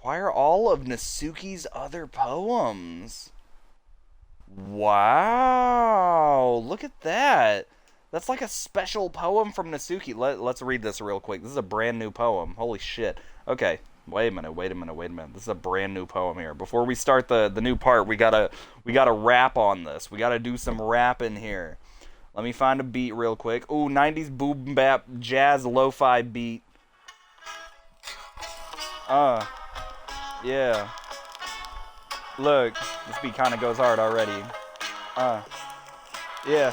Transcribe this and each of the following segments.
Acquire all of Nasuki's other poems. Wow, look at that. That's like a special poem from Nasuki. Let's read this real quick. This is a brand new poem. Holy shit. Okay, wait a minute. This is a brand new poem here. Before we start the new part, we gotta rap on this. We gotta do some rapping here. Let me find a beat real quick. Ooh, 90s boom bap jazz lo-fi beat. Yeah. Look, this beat kind of goes hard already. Yeah.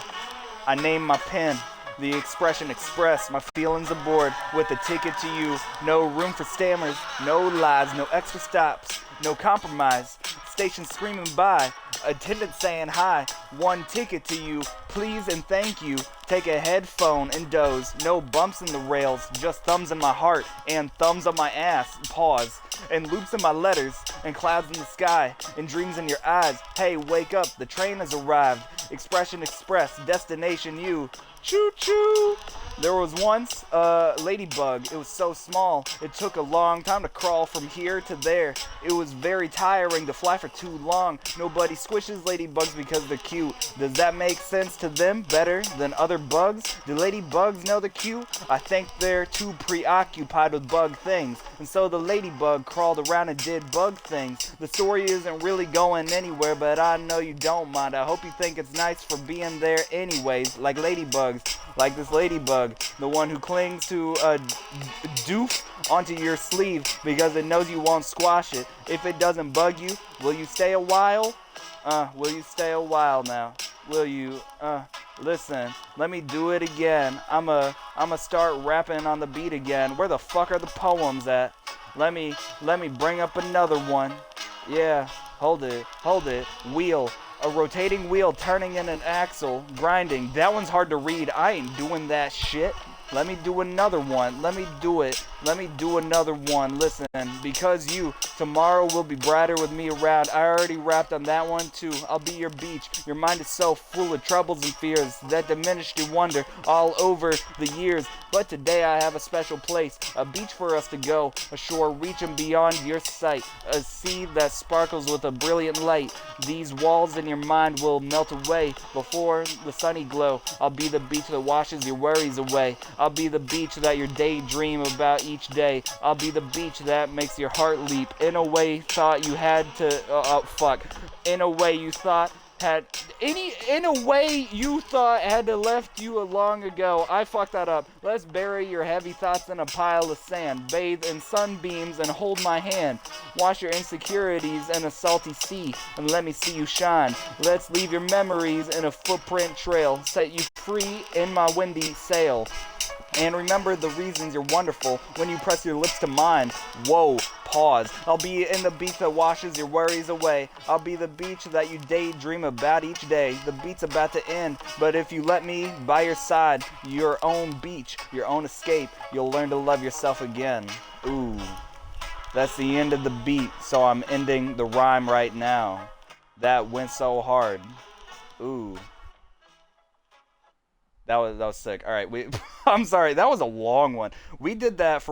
I name my pen. The expression express my feelings aboard with a ticket to you. No room for stammers, no lies, no extra stops, no compromise. Station screaming by, attendant saying hi. One ticket to you, please and thank you. Take a headphone and doze. No bumps in the rails, just thumbs in my heart and thumbs on my ass. Pause. And loops in my letters and clouds in the sky and dreams in your eyes. Hey, wake up, the train has arrived. Expression express, destination you. Choo-choo! There was once a ladybug. It was so small, it took a long time to crawl from here to there. It was very tiring to fly for too long. Nobody squishes ladybugs because they're cute. Does that make sense to them better than other bugs? Do ladybugs know they're cute? I think they're too preoccupied with bug things. And so the ladybug crawled around and did bug things. The story isn't really going anywhere, but I know you don't mind. I hope you think it's nice for being there anyways, like ladybugs. Like this ladybug, the one who clings to a doof onto your sleeve because it knows you won't squash it. If it doesn't bug you, will you stay a while? Will you stay a while now? Will you, listen, let me do it again. I'ma start rapping on the beat again. Where the fuck are the poems at? Let me bring up another one. Yeah, hold it, wheel. A rotating wheel turning in an axle, grinding. That one's hard to read. I ain't doing that shit. Let me do another one. Let me do it. Let me do another one. Listen, because you, tomorrow will be brighter with me around. I already rapped on that one too. I'll be your beach. Your mind is so full of troubles and fears that diminished your wonder all over the years. But today I have a special place, a beach for us to go, a shore reaching beyond your sight, a sea that sparkles with a brilliant light. These walls in your mind will melt away before the sunny glow. I'll be the beach that washes your worries away. I'll be the beach that your daydream about each day. I'll be the beach that makes your heart leap. In a way, thought you had to, In a way you thought had to left you long ago. I fucked that up. Let's bury your heavy thoughts in a pile of sand. Bathe in sunbeams and hold my hand. Wash your insecurities in a salty sea and let me see you shine. Let's leave your memories in a footprint trail. Set you free in my windy sail. And remember the reasons you're wonderful when you press your lips to mine. Whoa, pause. I'll be in the beach that washes your worries away. I'll be the beach that you daydream about each day. The beat's about to end, but if you let me by your side, your own beach, your own escape, you'll learn to love yourself again. Ooh, that's the end of the beat, so I'm ending the rhyme right now. That went so hard. Ooh. That was sick. All right, I'm sorry. That was a long one. We did that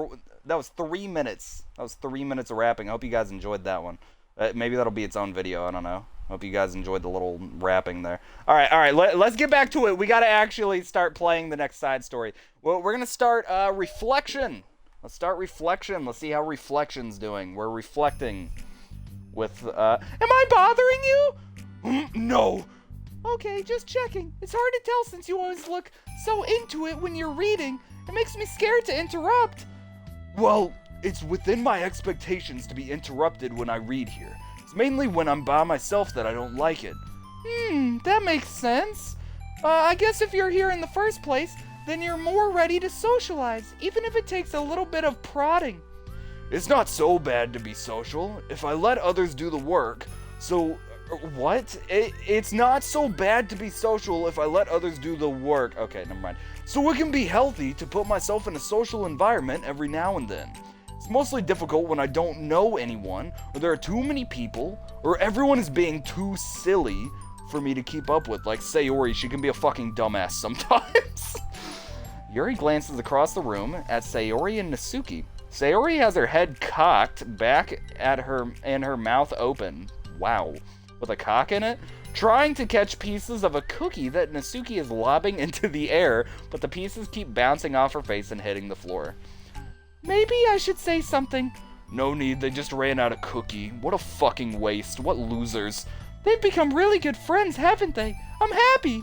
that was 3 minutes. That was 3 minutes of rapping. I hope you guys enjoyed that one. Maybe that'll be its own video. I don't know. Hope you guys enjoyed the little rapping there. All right. Let's get back to it. We got to actually start playing the next side story. Well, we're gonna start reflection. Let's start reflection. Let's see how reflection's doing. We're reflecting with. Am I bothering you? No. Okay, just checking. It's hard to tell since you always look so into it when you're reading. It makes me scared to interrupt. Well, it's within my expectations to be interrupted when I read here. It's mainly when I'm by myself that I don't like it. That makes sense. I guess if you're here in the first place, then you're more ready to socialize, even if it takes a little bit of prodding. It's not so bad to be social if I let others do the work. So... What? It's not so bad to be social if I let others do the work. Okay, never mind. So it can be healthy to put myself in a social environment every now and then. It's mostly difficult when I don't know anyone, or there are too many people, or everyone is being too silly for me to keep up with. Like Sayori, she can be a fucking dumbass sometimes. Yuri glances across the room at Sayori and Nasuki, Sayori has her head cocked back at her and her mouth open. Wow. With a cock in it? Trying to catch pieces of a cookie that Natsuki is lobbing into the air, but the pieces keep bouncing off her face and hitting the floor. Maybe I should say something. No need, they just ran out of cookie. What a fucking waste. What losers. They've become really good friends, haven't they? I'm happy.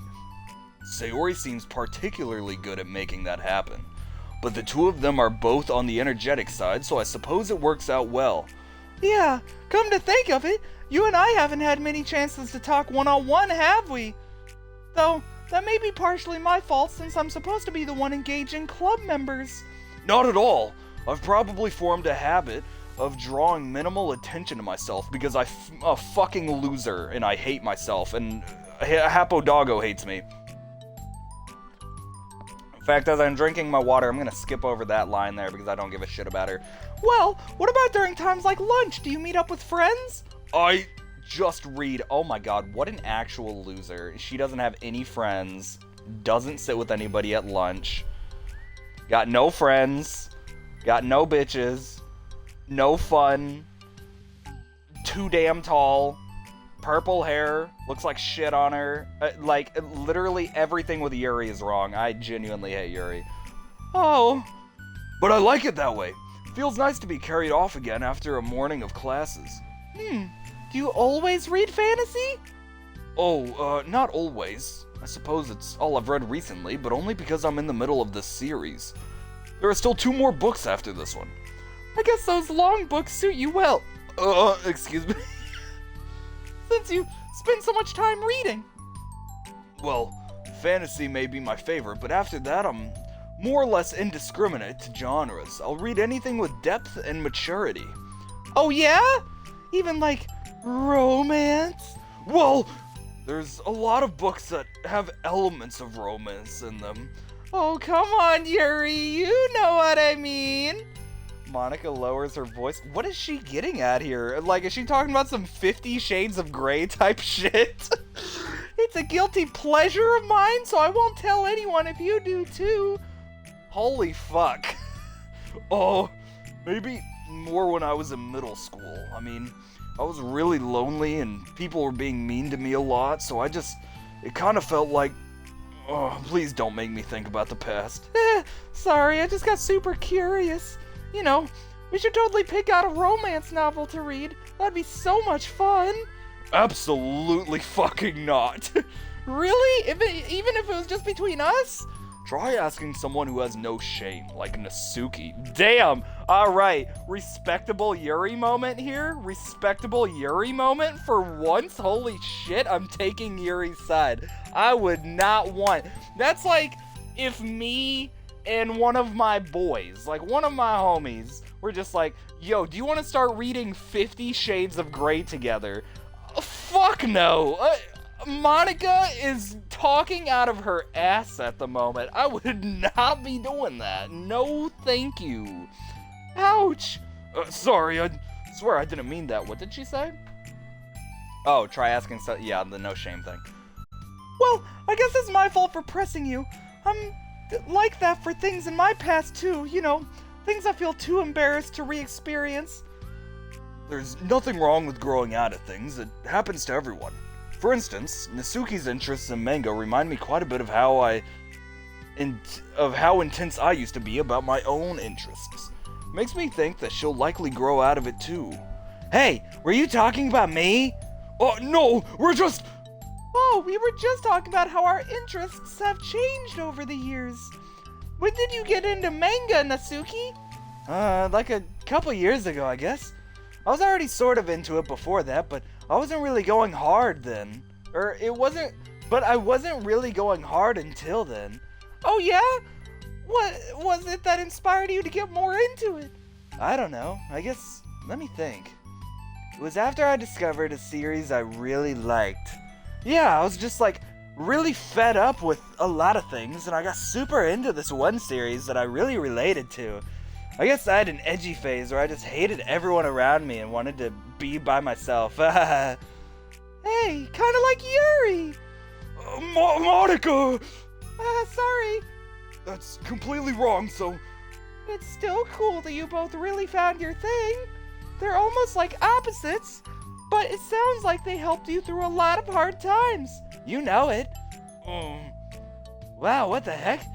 Sayori seems particularly good at making that happen. But the two of them are both on the energetic side, so I suppose it works out well. Yeah, come to think of it, you and I haven't had many chances to talk one-on-one, have we? Though, that may be partially my fault since I'm supposed to be the one engaging club members. Not at all. I've probably formed a habit of drawing minimal attention to myself because I'm a fucking loser and I hate myself, and Hapo Doggo hates me. In fact, as I'm drinking my water, I'm gonna skip over that line there because I don't give a shit about her. Well, what about during times like lunch? Do you meet up with friends? I just read. Oh my god, what an actual loser. She doesn't have any friends, doesn't sit with anybody at lunch, got no friends, got no bitches, no fun, too damn tall, purple hair, looks like shit on her. Like, literally everything with Yuri is wrong. I genuinely hate Yuri. Oh. But I like it that way. Feels nice to be carried off again after a morning of classes. Do you always read fantasy? Oh, not always. I suppose it's all I've read recently, but only because I'm in the middle of this series. There are still 2 more books after this one. I guess those long books suit you well. Excuse me. Since you spend so much time reading. Well, fantasy may be my favorite, but after that I'm more or less indiscriminate to genres. I'll read anything with depth and maturity. Oh yeah? Even like romance? Well, there's a lot of books that have elements of romance in them. Oh, come on, Yuri, you know what I mean. Monica lowers her voice. What is she getting at here? Like, is she talking about some 50 Shades of Grey type shit? It's a guilty pleasure of mine, so I won't tell anyone if you do too. Holy fuck. Oh, maybe more when I was in middle school. I mean, I was really lonely and people were being mean to me a lot, so it kind of felt like, oh, please don't make me think about the past. Sorry, I just got super curious. You know, we should totally pick out a romance novel to read. That'd be so much fun. Absolutely fucking not. Really? Even if it was just between us? Try asking someone who has no shame, like Natsuki. Damn! Alright, respectable Yuri moment here? Respectable Yuri moment for once? Holy shit, I'm taking Yuri's side. I would not want... That's like if me and one of my boys, like one of my homies, were just like, yo, do you want to start reading 50 Shades of Grey together? Fuck no! Monica is talking out of her ass at the moment. I would not be doing that. No, thank you. Ouch! Sorry, I swear I didn't mean that. What did she say? Oh, try asking yeah, the no shame thing. Well, I guess it's my fault for pressing you. I'm like that for things in my past too, you know, things I feel too embarrassed to re-experience. There's nothing wrong with growing out of things. It happens to everyone. For instance, Natsuki's interests in manga remind me quite a bit of how intense I used to be about my own interests. Makes me think that she'll likely grow out of it too. Hey, were you talking about me? Oh, no, we're just... Oh, we were just talking about how our interests have changed over the years. When did you get into manga, Natsuki? Like a couple years ago, I guess. I was already sort of into it before that, but I wasn't really going hard then. But I wasn't really going hard until then. Oh yeah? What was it that inspired you to get more into it? I don't know. I guess, let me think. It was after I discovered a series I really liked. Yeah, I was just like really fed up with a lot of things, and I got super into this one series that I really related to. I guess I had an edgy phase where I just hated everyone around me and wanted to be by myself. Hey, kinda like Yuri! Monica! Sorry. That's completely wrong, so It's still cool that you both really found your thing. They're almost like opposites, but it sounds like they helped you through a lot of hard times. You know it. Wow, what the heck?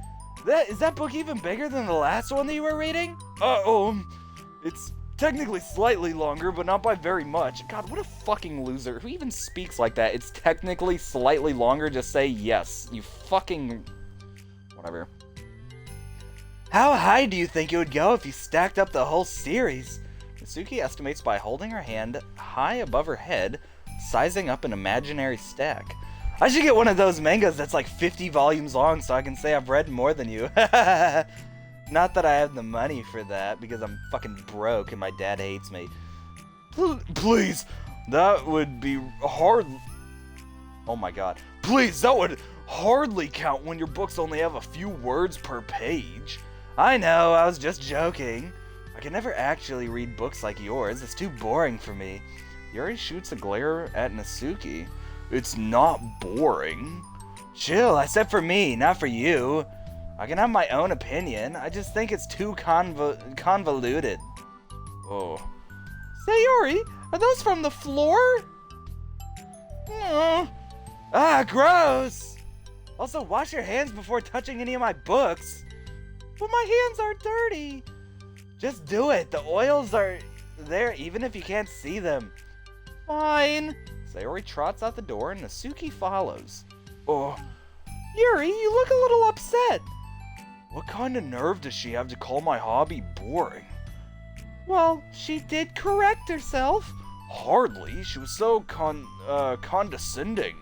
Is that book even bigger than the last one that you were reading? It's technically slightly longer, but not by very much. God, what a fucking loser. Who even speaks like that? It's technically slightly longer, just say yes. You fucking... whatever. How high do you think it would go if you stacked up the whole series? Natsuki estimates by holding her hand high above her head, sizing up an imaginary stack. I should get one of those mangas that's like 50 volumes long so I can say I've read more than you. Not that I have the money for that, because I'm fucking broke and my dad hates me. Please, that would be hard. Oh my god. Please, that would hardly count when your books only have a few words per page. I know, I was just joking. I can never actually read books like yours. It's too boring for me. Yuri shoots a glare at Natsuki. It's not boring. Chill, I said for me, not for you. I can have my own opinion. I just think it's too convoluted. Oh. Sayori, are those from the floor? Gross! Also, wash your hands before touching any of my books. But my hands are dirty. Just do it. The oils are there even if you can't see them. Fine. Sayori trots out the door and Natsuki follows. Oh. Yuri, you look a little upset. What kind of nerve does she have to call my hobby boring? Well, she did correct herself. Hardly. She was so condescending.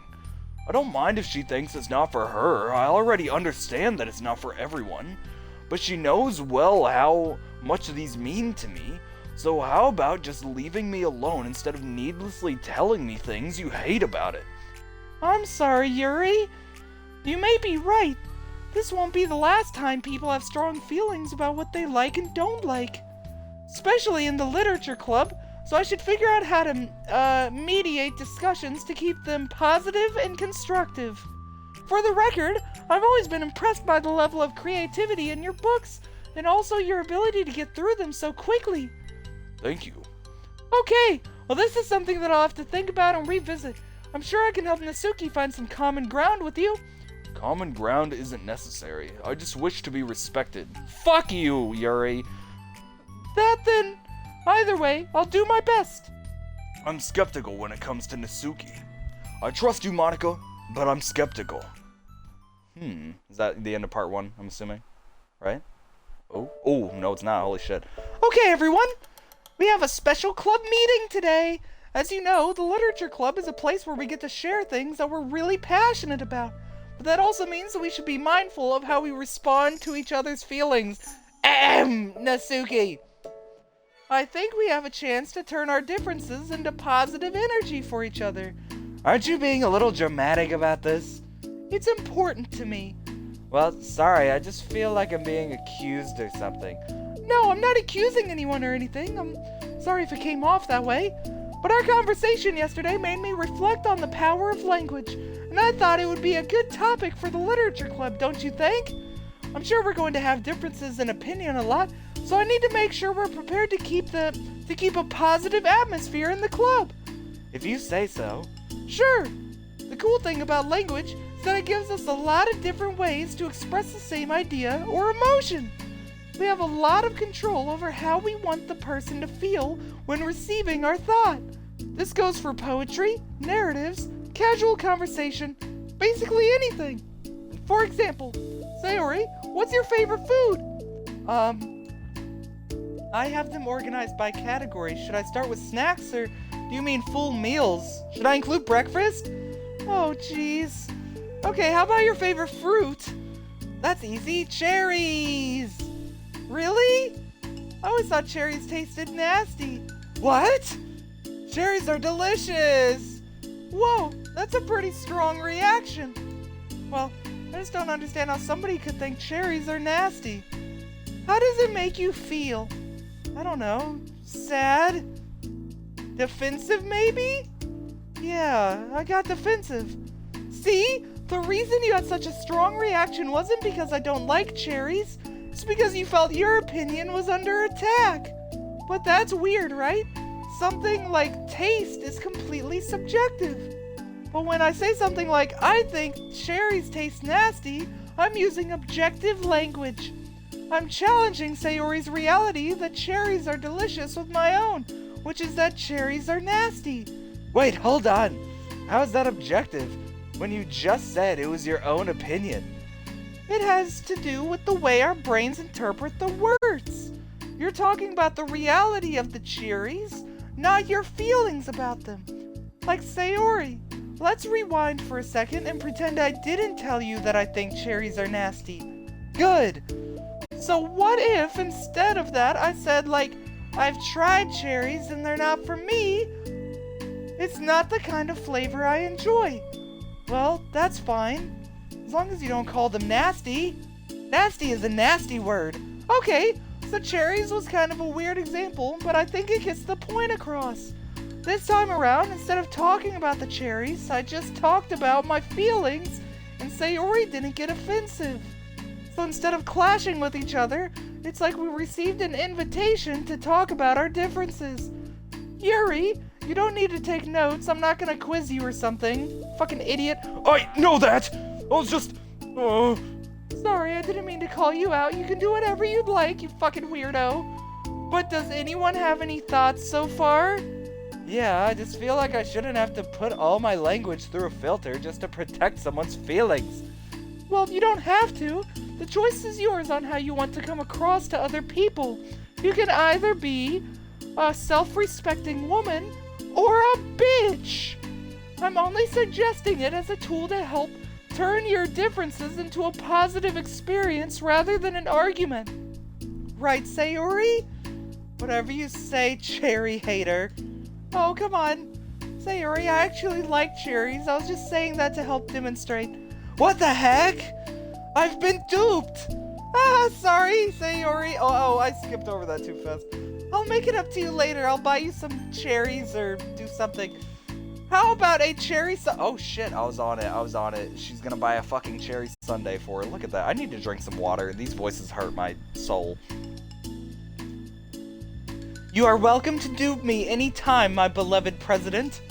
I don't mind if she thinks it's not for her. I already understand that it's not for everyone. But she knows well how much these mean to me. So how about just leaving me alone instead of needlessly telling me things you hate about it? I'm sorry, Yuri. You may be right. This won't be the last time people have strong feelings about what they like and don't like. Especially in the literature club, so I should figure out how to mediate discussions to keep them positive and constructive. For the record, I've always been impressed by the level of creativity in your books, and also your ability to get through them so quickly. Thank you. Okay, well this is something that I'll have to think about and revisit. I'm sure I can help Natsuki find some common ground with you. Common ground isn't necessary. I just wish to be respected. Fuck you, Yuri. That then. Either way, I'll do my best. I'm skeptical when it comes to Natsuki. I trust you, Monica, but I'm skeptical. Is that the end of part 1, I'm assuming? Right? Oh, no it's not. Holy shit. Okay, everyone. We have a special club meeting today. As you know, the literature club is a place where we get to share things that we're really passionate about. But that also means that we should be mindful of how we respond to each other's feelings. Natsuki. I think we have a chance to turn our differences into positive energy for each other. Aren't you being a little dramatic about this? It's important to me. Well, sorry, I just feel like I'm being accused or something. No, I'm not accusing anyone or anything. I'm sorry if it came off that way. But our conversation yesterday made me reflect on the power of language, and I thought it would be a good topic for the literature club, don't you think? I'm sure we're going to have differences in opinion a lot, so I need to make sure we're prepared to keep a positive atmosphere in the club. If you say so. Sure. The cool thing about language is that it gives us a lot of different ways to express the same idea or emotion. We have a lot of control over how we want the person to feel when receiving our thought. This goes for poetry, narratives, casual conversation, basically anything. For example, Sayori, what's your favorite food? I have them organized by category. Should I start with snacks, or do you mean full meals? Should I include breakfast? Oh, jeez. Okay, how about your favorite fruit? That's easy. Cherries! Really? I always thought cherries tasted nasty. What? Cherries are delicious! Whoa, that's a pretty strong reaction. Well, I just don't understand how somebody could think cherries are nasty. How does it make you feel? I don't know. Sad? Defensive, maybe? Yeah, I got defensive. See? The reason you had such a strong reaction wasn't because I don't like cherries. It's It's because you felt your opinion was under attack. But that's weird, right? Something like taste is completely subjective. But when I say something like, I think cherries taste nasty, I'm using objective language. I'm challenging Sayori's reality that cherries are delicious with my own, which is that cherries are nasty. Wait, hold on. How is that objective when you just said it was your own opinion? It has to do with the way our brains interpret the words. You're talking about the reality of the cherries, not your feelings about them. Like Sayori. Let's rewind for a second and pretend I didn't tell you that I think cherries are nasty. Good. So what if instead of that I said, like, I've tried cherries and they're not for me. It's not the kind of flavor I enjoy. Well, that's fine. As long as you don't call them nasty. Nasty is a nasty word. Okay, so cherries was kind of a weird example, but I think it gets the point across. This time around, instead of talking about the cherries, I just talked about my feelings, and Sayori didn't get offensive. So instead of clashing with each other, it's like we received an invitation to talk about our differences. Yuri, you don't need to take notes. I'm not gonna quiz you or something. Fucking idiot. I know that! I was just... Sorry, I didn't mean to call you out. You can do whatever you'd like, you fucking weirdo. But does anyone have any thoughts so far? Yeah, I just feel like I shouldn't have to put all my language through a filter just to protect someone's feelings. Well, you don't have to. The choice is yours on how you want to come across to other people. You can either be a self-respecting woman or a bitch. I'm only suggesting it as a tool to help turn your differences into a positive experience rather than an argument. Right, Sayori? Whatever you say, cherry hater. Oh, come on. Sayori, I actually like cherries. I was just saying that to help demonstrate. What the heck? I've been duped! Sorry, Sayori. Oh, I skipped over that too fast. I'll make it up to you later. I'll buy you some cherries or do something. How about a cherry oh shit, I was on it. She's gonna buy a fucking cherry sundae for her. Look at that. I need to drink some water. These voices hurt my soul. You are welcome to dupe me anytime, my beloved president.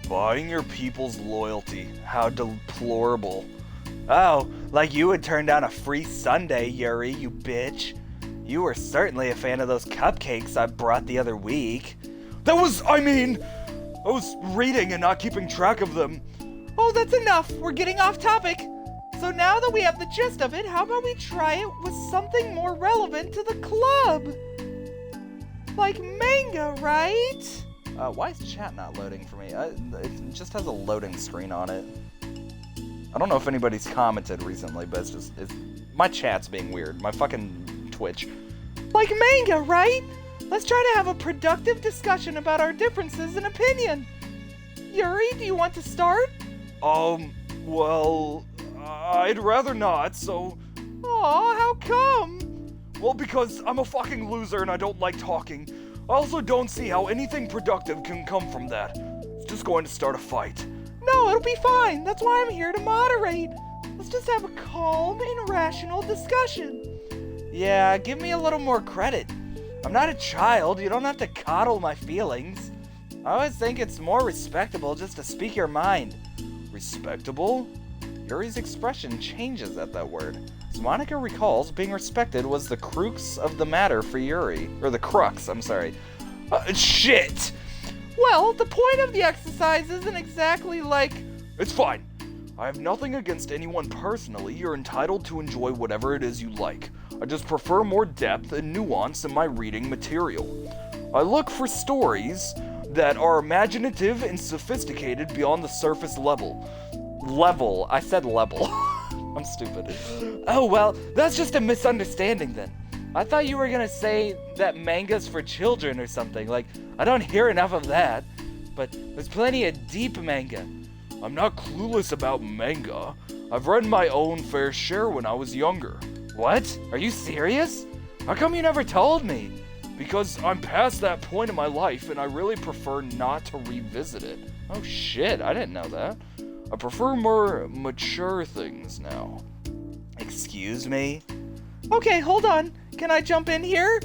Buying your people's loyalty. How deplorable. Oh, like you would turn down a free sundae, Yuri, you bitch. You were certainly a fan of those cupcakes I brought the other week. I was reading and not keeping track of them. Oh, that's enough. We're getting off topic. So now that we have the gist of it, how about we try it with something more relevant to the club? Like manga, right? Why is chat not loading for me? It just has a loading screen on it. I don't know if anybody's commented recently, but it's my chat's being weird. My fucking Twitch. Like manga, right? Let's try to have a productive discussion about our differences in opinion. Yuri, do you want to start? Well, I'd rather not, so... Aw, how come? Well, because I'm a fucking loser and I don't like talking. I also don't see how anything productive can come from that. It's just going to start a fight. No, it'll be fine. That's why I'm here to moderate. Let's just have a calm and rational discussion. Yeah, give me a little more credit. I'm not a child. You don't have to coddle my feelings. I always think it's more respectable just to speak your mind. Respectable? Yuri's expression changes at that word. As Monica recalls, being respected was the crux of the matter for Yuri. Or the crux, I'm sorry. Shit! Well, the point of the exercise isn't exactly like... It's fine. I have nothing against anyone personally. You're entitled to enjoy whatever it is you like. I just prefer more depth and nuance in my reading material. I look for stories that are imaginative and sophisticated beyond the surface level. Level. I said level. I'm stupid. Oh, well, that's just a misunderstanding then. I thought you were gonna say that manga's for children or something. Like, I don't hear enough of that. But there's plenty of deep manga. I'm not clueless about manga. I've read my own fair share when I was younger. What? Are you serious? How come you never told me? Because I'm past that point in my life and I really prefer not to revisit it. Oh shit, I didn't know that. I prefer more mature things now. Excuse me? Okay, hold on. Can I jump in here?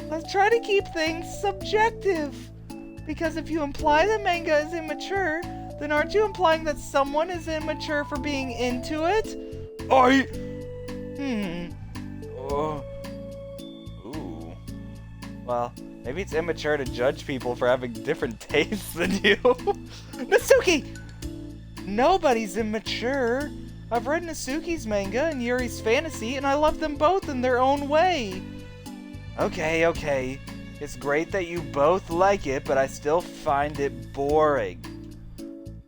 Let's try to keep things subjective. Because if you imply that manga is immature, then aren't you implying that someone is immature for being into it? Ooh. Well, maybe it's immature to judge people for having different tastes than you. Nasuki! Nobody's immature. I've read Nasuki's manga and Yuri's fantasy, and I love them both in their own way. Okay. It's great that you both like it, but I still find it boring.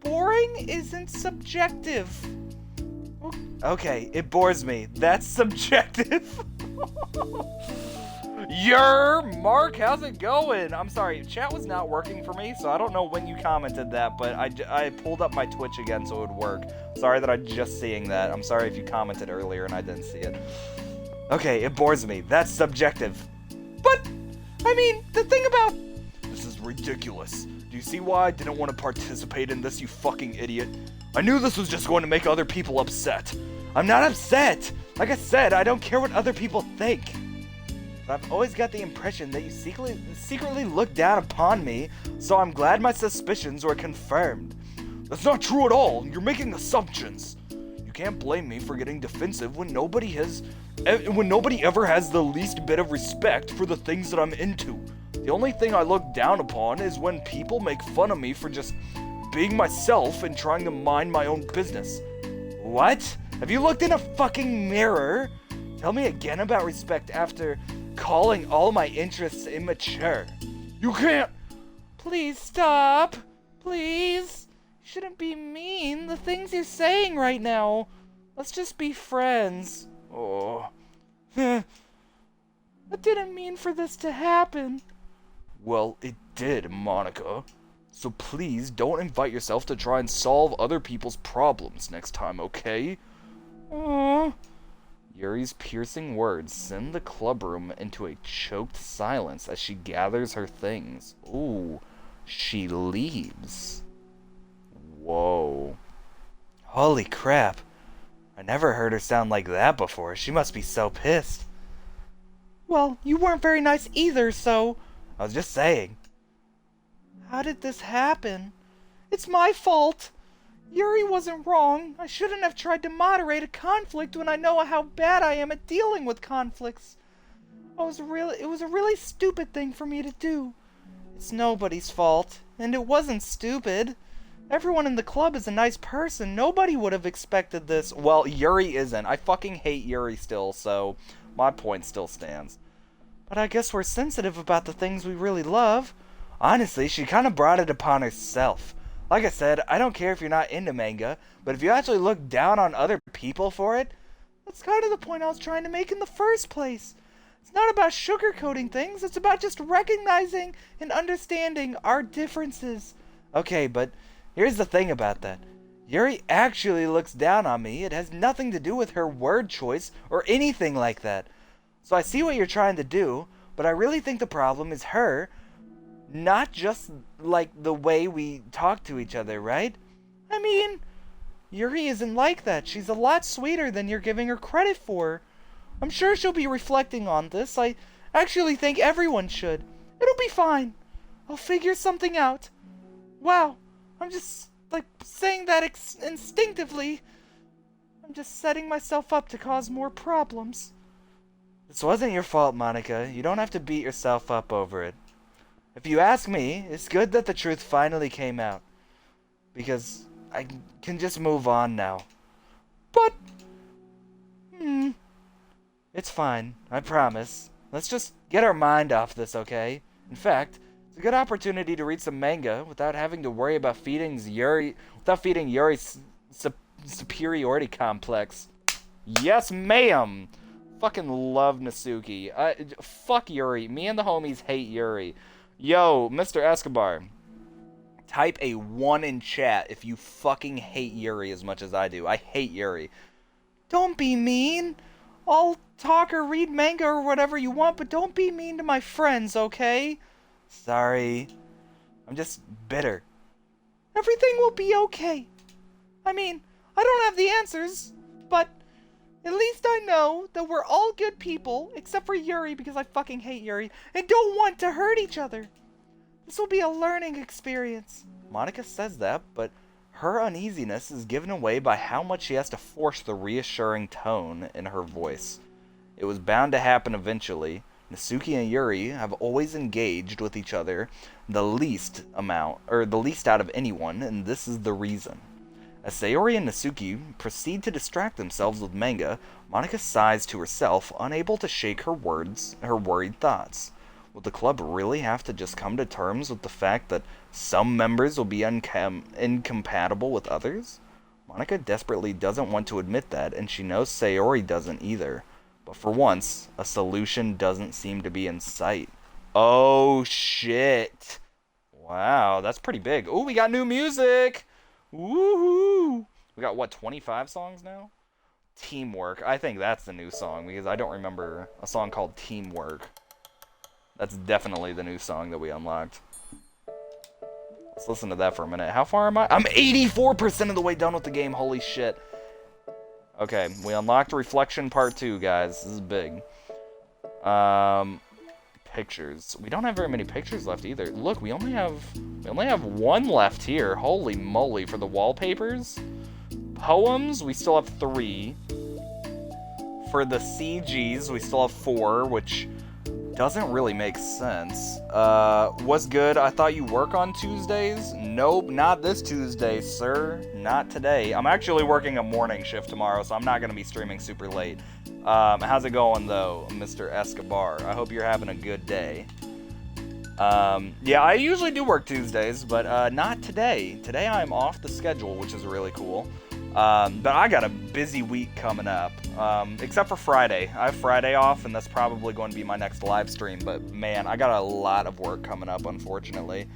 Boring isn't subjective. Okay, it bores me. That's subjective. Mark, how's it going? I'm sorry, chat was not working for me, so I don't know when you commented that, but I pulled up my Twitch again so it would work. Sorry that I'm just seeing that. I'm sorry if you commented earlier and I didn't see it. Okay, it bores me. That's subjective. But, I mean, the thing about... This is ridiculous. Do you see why I didn't want to participate in this, you fucking idiot? I knew this was just going to make other people upset. I'm not upset. Like I said, I don't care what other people think. But I've always got the impression that you secretly look down upon me, so I'm glad my suspicions were confirmed. That's not true at all. You're making assumptions. You can't blame me for getting defensive when nobody ever has the least bit of respect for the things that I'm into. The only thing I look down upon is when people make fun of me for just being myself and trying to mind my own business. What? Have you looked in a fucking mirror? Tell me again about respect after calling all my interests immature. You can't... Please stop. Please. You shouldn't be mean. The things you're saying right now. Let's just be friends. Oh. I didn't mean for this to happen. Well, it did, Monica. So please don't invite yourself to try and solve other people's problems next time, okay? Aww. Yuri's piercing words send the clubroom into a choked silence as she gathers her things. Ooh, she leaves. Whoa. Holy crap. I never heard her sound like that before. She must be so pissed. Well, you weren't very nice either, so... I was just saying. How did this happen? It's my fault. Yuri wasn't wrong. I shouldn't have tried to moderate a conflict when I know how bad I am at dealing with conflicts. It was a really stupid thing for me to do. It's nobody's fault, and it wasn't stupid. Everyone in the club is a nice person. Nobody would have expected this. Well, Yuri isn't. I fucking hate Yuri still, so my point still stands. But I guess we're sensitive about the things we really love. Honestly, she kind of brought it upon herself. Like I said, I don't care if you're not into manga, but if you actually look down on other people for it, that's kind of the point I was trying to make in the first place. It's not about sugarcoating things, it's about just recognizing and understanding our differences. Okay, but here's the thing about that. Yuri actually looks down on me. It has nothing to do with her word choice or anything like that. So I see what you're trying to do, but I really think the problem is her, not just like the way we talk to each other, right? I mean, Yuri isn't like that. She's a lot sweeter than you're giving her credit for. I'm sure she'll be reflecting on this. I actually think everyone should. It'll be fine. I'll figure something out. Wow, I'm just like saying that instinctively. I'm just setting myself up to cause more problems. This wasn't your fault, Monica. You don't have to beat yourself up over it. If you ask me, it's good that the truth finally came out. Because I can just move on now. But... It's fine, I promise. Let's just get our mind off this, okay? In fact, it's a good opportunity to read some manga without having to worry about feeding Yuri's superiority complex. Yes, ma'am! Fucking love Nasuki. Fuck Yuri. Me and the homies hate Yuri. Yo, Mr. Escobar. Type a 1 in chat if you fucking hate Yuri as much as I do. I hate Yuri. Don't be mean. I'll talk or read manga or whatever you want, but don't be mean to my friends, okay? Sorry. I'm just bitter. Everything will be okay. I mean, I don't have the answers, but At least I know that we're all good people, except for Yuri because I fucking hate Yuri, and don't want to hurt each other. This will be a learning experience. Monica says that, but her uneasiness is given away by how much she has to force the reassuring tone in her voice. It was bound to happen eventually. Natsuki and Yuri have always engaged with each other the least out of anyone, and this is the reason. As Sayori and Natsuki proceed to distract themselves with manga, Monica sighs to herself, unable to shake her worried thoughts. Will the club really have to just come to terms with the fact that some members will be incompatible with others? Monica desperately doesn't want to admit that, and she knows Sayori doesn't either. But for once, a solution doesn't seem to be in sight. Oh, shit. Wow, that's pretty big. Ooh, we got new music. Woohoo. We got, what, 25 songs now? Teamwork. I think that's the new song, because I don't remember a song called Teamwork. That's definitely the new song that we unlocked. Let's listen to that for a minute. How far am I? I'm 84% of the way done with the game. Holy shit. Okay, we unlocked Reflection Part 2, guys. This is big. Pictures. We don't have very many pictures left either. Look, we only have one left here. Holy moly, for the wallpapers. Poems, we still have 3. For the CGs, we still have 4, which doesn't really make sense. What's good? I thought you work on Tuesdays? Nope, not this Tuesday, sir. Not today. I'm actually working a morning shift tomorrow, so I'm not going to be streaming super late. How's it going, though, Mr. Escobar? I hope you're having a good day. Yeah, I usually do work Tuesdays, but not today. Today I'm off the schedule, which is really cool. But I got a busy week coming up, except for Friday. I have Friday off, and that's probably going to be my next live stream, but man, I got a lot of work coming up, unfortunately.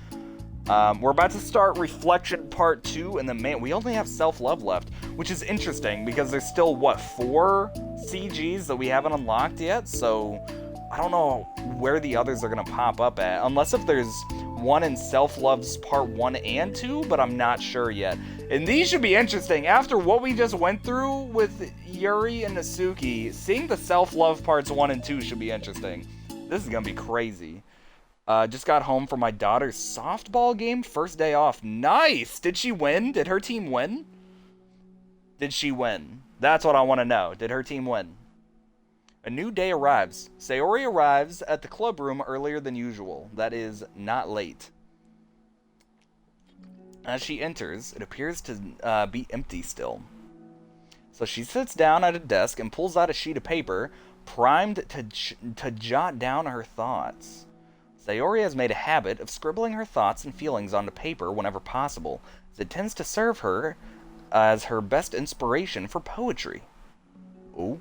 We're about to start Reflection Part 2, and then, man, we only have Self-Love left, which is interesting, because there's still, what, 4 CGs that we haven't unlocked yet, so I don't know where the others are going to pop up at, unless if there's one in Self-Love's Part 1 and 2, but I'm not sure yet. And these should be interesting. After what we just went through with Yuri and Natsuki, seeing the Self-Love Parts 1 and 2 should be interesting. This is going to be crazy. Just got home from my daughter's softball game, first day off. Nice! Did she win? Did her team win? Did she win? That's what I want to know. Did her team win? A new day arrives. Sayori arrives at the club room earlier than usual. That is, not late. As she enters, it appears to be empty still. So she sits down at a desk and pulls out a sheet of paper, primed to jot down her thoughts. Sayori has made a habit of scribbling her thoughts and feelings onto paper whenever possible, as it tends to serve her as her best inspiration for poetry. Oh.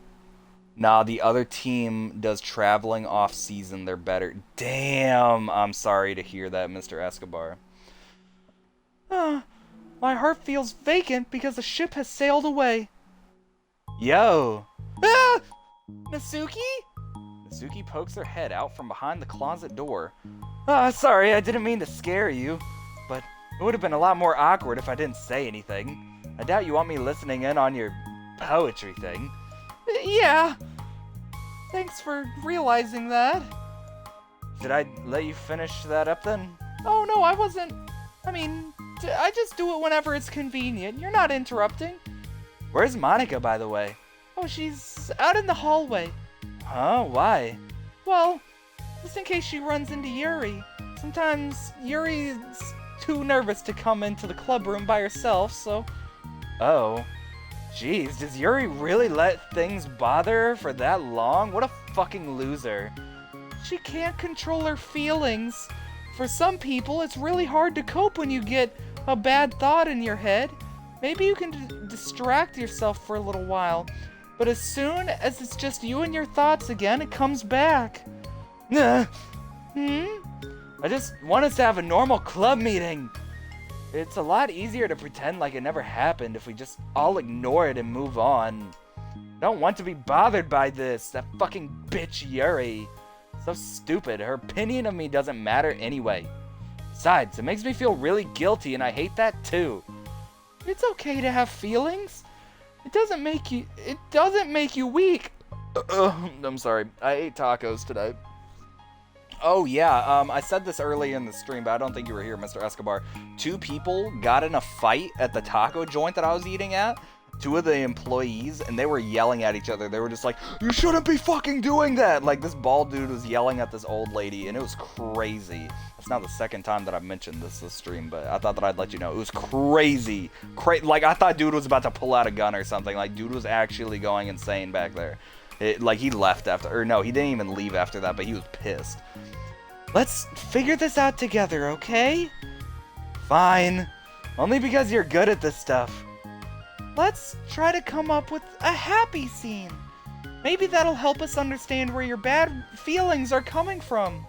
Nah, the other team does traveling off-season. They're better. Damn, I'm sorry to hear that, Mr. Escobar. My heart feels vacant because the ship has sailed away. Yo. Ah! Natsuki? Natsuki pokes her head out from behind the closet door. Sorry, I didn't mean to scare you, but it would have been a lot more awkward if I didn't say anything. I doubt you want me listening in on your poetry thing. Yeah. Thanks for realizing that. Did I let you finish that up then? Oh, no, I wasn't. I mean, I just do it whenever it's convenient. You're not interrupting. Where's Monica, by the way? Oh, she's out in the hallway. Huh? Why? Well, just in case she runs into Yuri. Sometimes Yuri's too nervous to come into the club room by herself, so... Oh. Jeez, does Yuri really let things bother her for that long? What a fucking loser. She can't control her feelings. For some people, it's really hard to cope when you get a bad thought in your head. Maybe you can distract yourself for a little while. But as soon as it's just you and your thoughts again, it comes back. I just want us to have a normal club meeting. It's a lot easier to pretend like it never happened if we just all ignore it and move on. I don't want to be bothered by this. That fucking bitch Yuri. So stupid. Her opinion of me doesn't matter anyway. Besides, it makes me feel really guilty and I hate that too. It's okay to have feelings. It doesn't make you weak. I'm sorry. I ate tacos today. Oh yeah, I said this early in the stream, but I don't think you were here, Mr. Escobar. 2 people got in a fight at the taco joint that I was eating at. 2 of the employees, and they were yelling at each other. They were just like, "You shouldn't be fucking doing that!" Like, this bald dude was yelling at this old lady, and it was crazy. It's not the second time that I've mentioned this stream, but I thought that I'd let you know. It was crazy. Like, I thought dude was about to pull out a gun or something. Like, dude was actually going insane back there. Like, he left after, or no, he didn't even leave after that, but he was pissed. Let's figure this out together, okay? Fine. Only because you're good at this stuff. Let's try to come up with a happy scene. Maybe that'll help us understand where your bad feelings are coming from.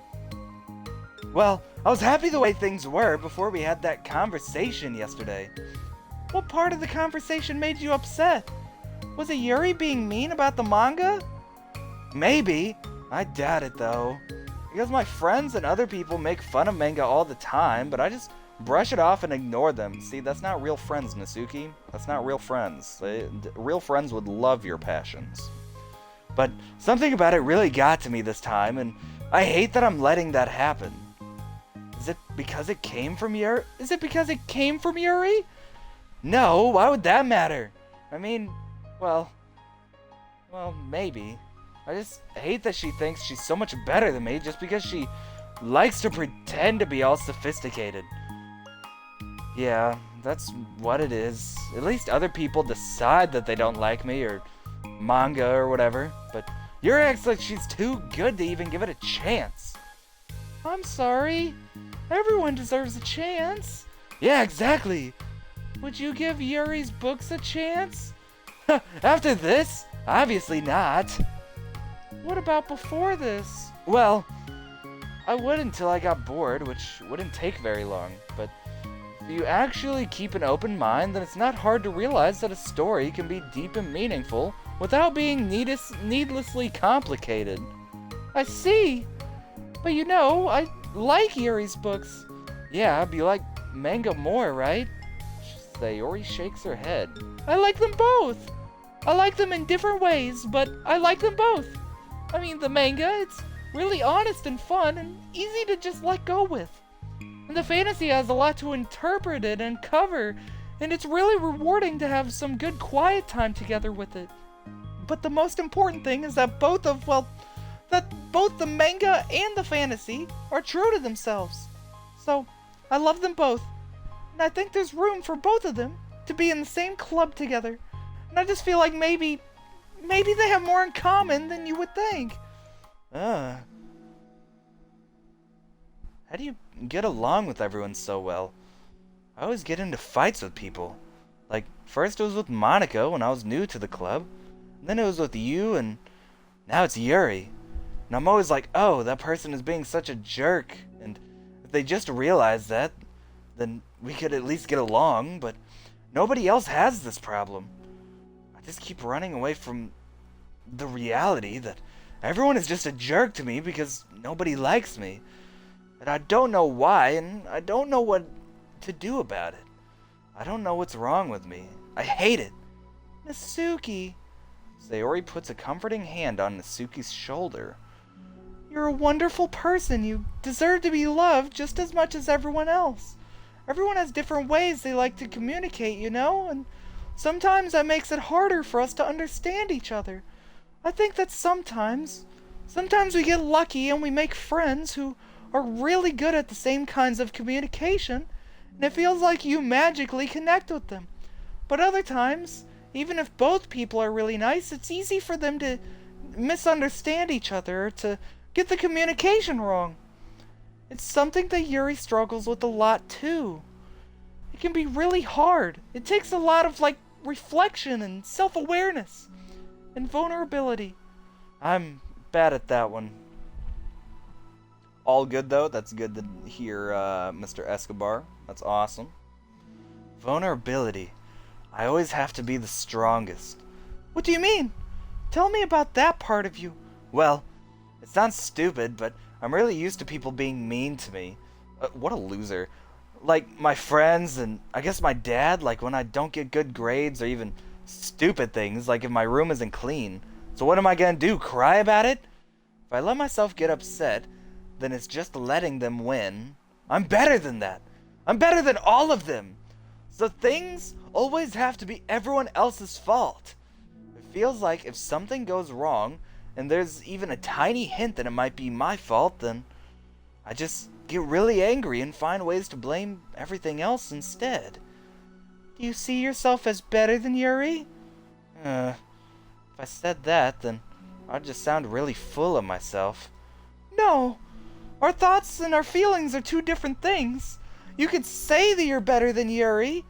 Well, I was happy the way things were before we had that conversation yesterday. What part of the conversation made you upset? Was it Yuri being mean about the manga? Maybe. I doubt it though. Because my friends and other people make fun of manga all the time, but I just brush it off and ignore them. See, that's not real friends, Nasuki. That's not real friends. Real friends would love your passions. But something about it really got to me this time, and I hate that I'm letting that happen. Is it because it came from Yuri? No, why would that matter? I mean, well, maybe. I just hate that she thinks she's so much better than me just because she likes to pretend to be all sophisticated. Yeah, that's what it is. At least other people decide that they don't like me or manga or whatever, but Yuri acts like she's too good to even give it a chance. I'm sorry. Everyone deserves a chance. Yeah, exactly. Would you give Yuri's books a chance? After this? Obviously not. What about before this? Well, I would until I got bored, which wouldn't take very long, but if you actually keep an open mind, then it's not hard to realize that a story can be deep and meaningful without being needlessly complicated. I see. But you know, I like Yuri's books. Yeah, but you like manga more, right? Sayori shakes her head. I like them both. I like them in different ways, but I like them both. I mean, the manga, it's really honest and fun and easy to just let go with. And the fantasy has a lot to interpret it and cover, and it's really rewarding to have some good quiet time together with it. But the most important thing is that both the manga and the fantasy are true to themselves. So, I love them both. And I think there's room for both of them to be in the same club together. And I just feel like maybe they have more in common than you would think. How do you get along with everyone so well? I always get into fights with people. Like, first it was with Monica when I was new to the club. And then it was with you, and now it's Yuri. And I'm always like, oh, that person is being such a jerk. And if they just realized that, then we could at least get along. But nobody else has this problem. I just keep running away from the reality that everyone is just a jerk to me because nobody likes me. And I don't know why, and I don't know what to do about it. I don't know what's wrong with me. I hate it. Nasuki. Sayori puts a comforting hand on Nasuki's shoulder. You're a wonderful person. You deserve to be loved just as much as everyone else. Everyone has different ways they like to communicate, you know? And sometimes that makes it harder for us to understand each other. I think that sometimes we get lucky and we make friends who are really good at the same kinds of communication, and it feels like you magically connect with them. But other times, even if both people are really nice, it's easy for them to misunderstand each other or to get the communication wrong. It's something that Yuri struggles with a lot too. It can be really hard. It takes a lot of reflection and self-awareness and vulnerability. I'm bad at that one. All good though. That's good to hear, Mr. Escobar. That's awesome. Vulnerability. I always have to be the strongest. What do you mean? Tell me about that part of you. Well, it sounds stupid, but I'm really used to people being mean to me. What a loser. Like my friends and I guess my dad, like when I don't get good grades or even Stupid things, like if my room isn't clean. So what am I gonna do, cry about it? If I let myself get upset, then it's just letting them win. I'm better than that. I'm better than all of them. So things always have to be everyone else's fault. It feels like if something goes wrong, and there's even a tiny hint that it might be my fault, then I just get really angry and find ways to blame everything else instead. Do you see yourself as better than Yuri? If I said that, then I'd just sound really full of myself. No, our thoughts and our feelings are two different things. You could say that you're better than Yuri,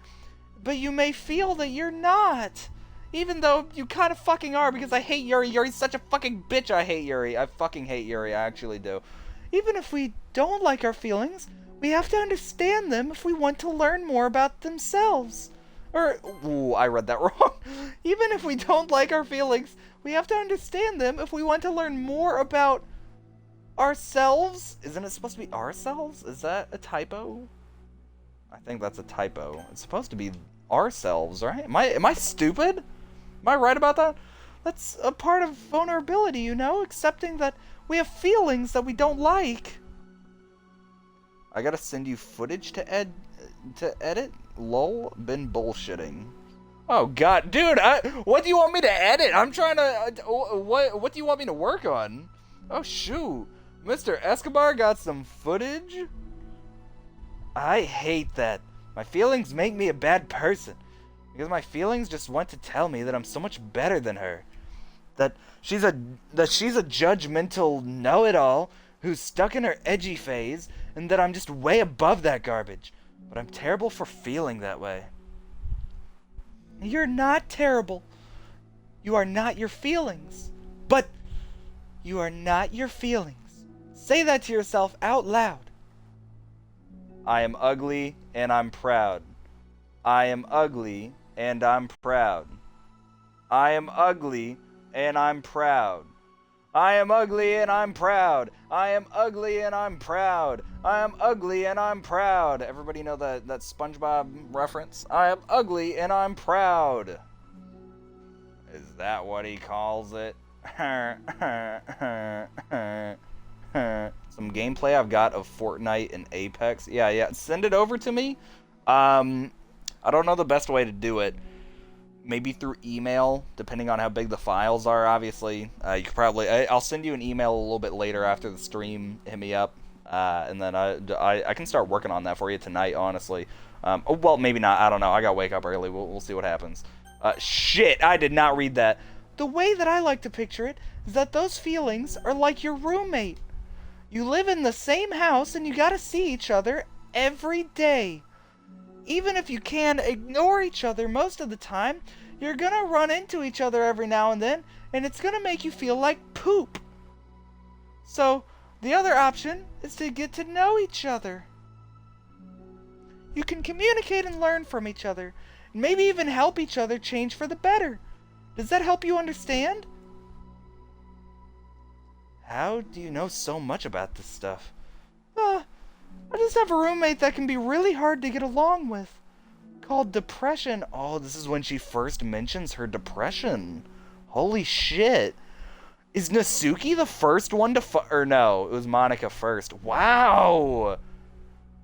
but you may feel that you're not. Even though you kind of fucking are, because I hate Yuri. Yuri's such a fucking bitch. I hate Yuri. I fucking hate Yuri. I actually do. Even if we don't like our feelings, we have to understand them if we want to learn more about themselves. Ooh, I read that wrong. Even if we don't like our feelings, we have to understand them if we want to learn more about ourselves. Isn't it supposed to be ourselves? Is that a typo? I think that's a typo. It's supposed to be ourselves, right? Am I stupid? Am I right about that? That's a part of vulnerability, you know? Accepting that we have feelings that we don't like. I gotta send you footage to edit? Lol, been bullshitting. Oh god, dude, what do you want me to edit? I'm trying to, what do you want me to work on? Oh shoot, Mr. Escobar got some footage? I hate that. My feelings make me a bad person. Because my feelings just want to tell me that I'm so much better than her. That she's a judgmental know-it-all who's stuck in her edgy phase, and that I'm just way above that garbage. But I'm terrible for feeling that way. You're not terrible. You are not your feelings. But you are not your feelings. Say that to yourself out loud. I am ugly and I'm proud. I am ugly and I'm proud. I am ugly and I'm proud. I am ugly and I'm proud. I am ugly and I'm proud. I am ugly and I'm proud. Everybody know that SpongeBob reference? I am ugly and I'm proud. Is that what he calls it? Some gameplay I've got of Fortnite and Apex. Yeah. Send it over to me. I don't know the best way to do it. Maybe through email, depending on how big the files are, obviously. You could probably... I'll send you an email a little bit later after the stream. Hit me up. And then I can start working on that for you tonight, honestly. Well, maybe not. I don't know. I gotta wake up early. We'll see what happens. Shit! I did not read that. The way that I like to picture it is that those feelings are like your roommate. You live in the same house and you gotta see each other every day. Even if you can ignore each other most of the time, you're gonna run into each other every now and then, and it's gonna make you feel like poop. So, the other option is to get to know each other. You can communicate and learn from each other, and maybe even help each other change for the better. Does that help you understand? How do you know so much about this stuff? I just have a roommate that can be really hard to get along with. Called depression. Oh, this is when she first mentions her depression. Holy shit. Is Natsuki the first one to or no, it was Monica first. Wow.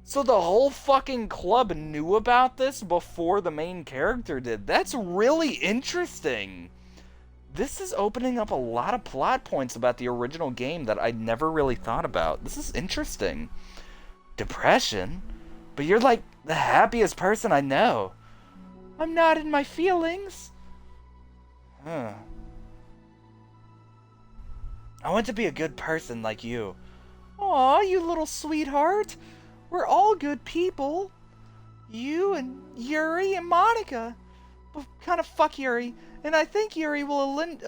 So the whole fucking club knew about this before the main character did. That's really interesting. This is opening up a lot of plot points about the original game that I never really thought about. This is interesting. Depression? But you're like the happiest person I know. I'm not in my feelings. I want to be a good person like you. Aw, you little sweetheart. We're all good people. You and Yuri and Monica. Well, kind of fuck Yuri. And I think Yuri will I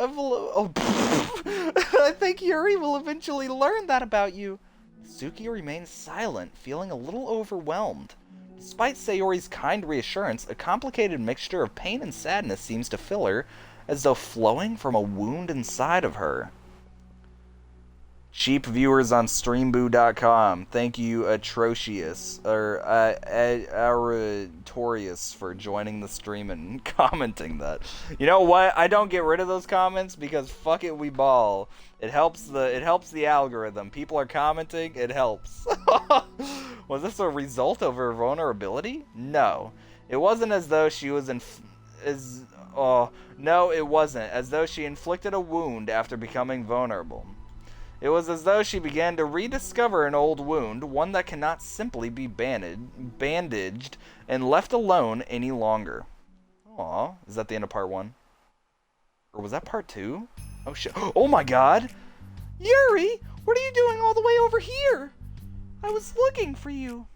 think Yuri will eventually learn that about you. Suki remains silent, feeling a little overwhelmed. Despite Sayori's kind reassurance, a complicated mixture of pain and sadness seems to fill her, as though flowing from a wound inside of her. Cheap viewers on streamboo.com. Thank you, Atrocious, or Aratorius, for joining the stream and commenting that. You know what? I don't get rid of those comments because fuck it, we ball. It helps the algorithm. People are commenting, it helps. Was this a result of her vulnerability? No. It wasn't as though she was no, it wasn't. As though she inflicted a wound after becoming vulnerable. It was as though she began to rediscover an old wound, one that cannot simply be bandaged and left alone any longer. Aw, is that the end of part 1? Or was that part 2? Oh shit. Oh my god! Yuri! What are you doing all the way over here? I was looking for you.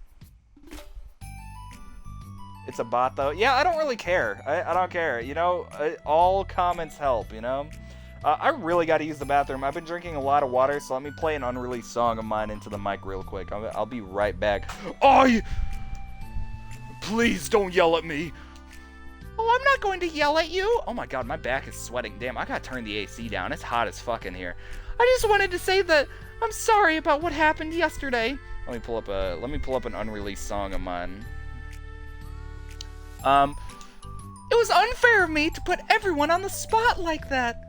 It's a bot though. Yeah, I don't really care. I don't care. You know, all comments help, you know? I really got to use the bathroom. I've been drinking a lot of water, so let me play an unreleased song of mine into the mic real quick. I'll be right back. Oh, please don't yell at me. Oh, I'm not going to yell at you. Oh my god, my back is sweating. Damn, I gotta turn the AC down. It's hot as fuck in here. I just wanted to say that I'm sorry about what happened yesterday. Let me pull up an unreleased song of mine. It was unfair of me to put everyone on the spot like that.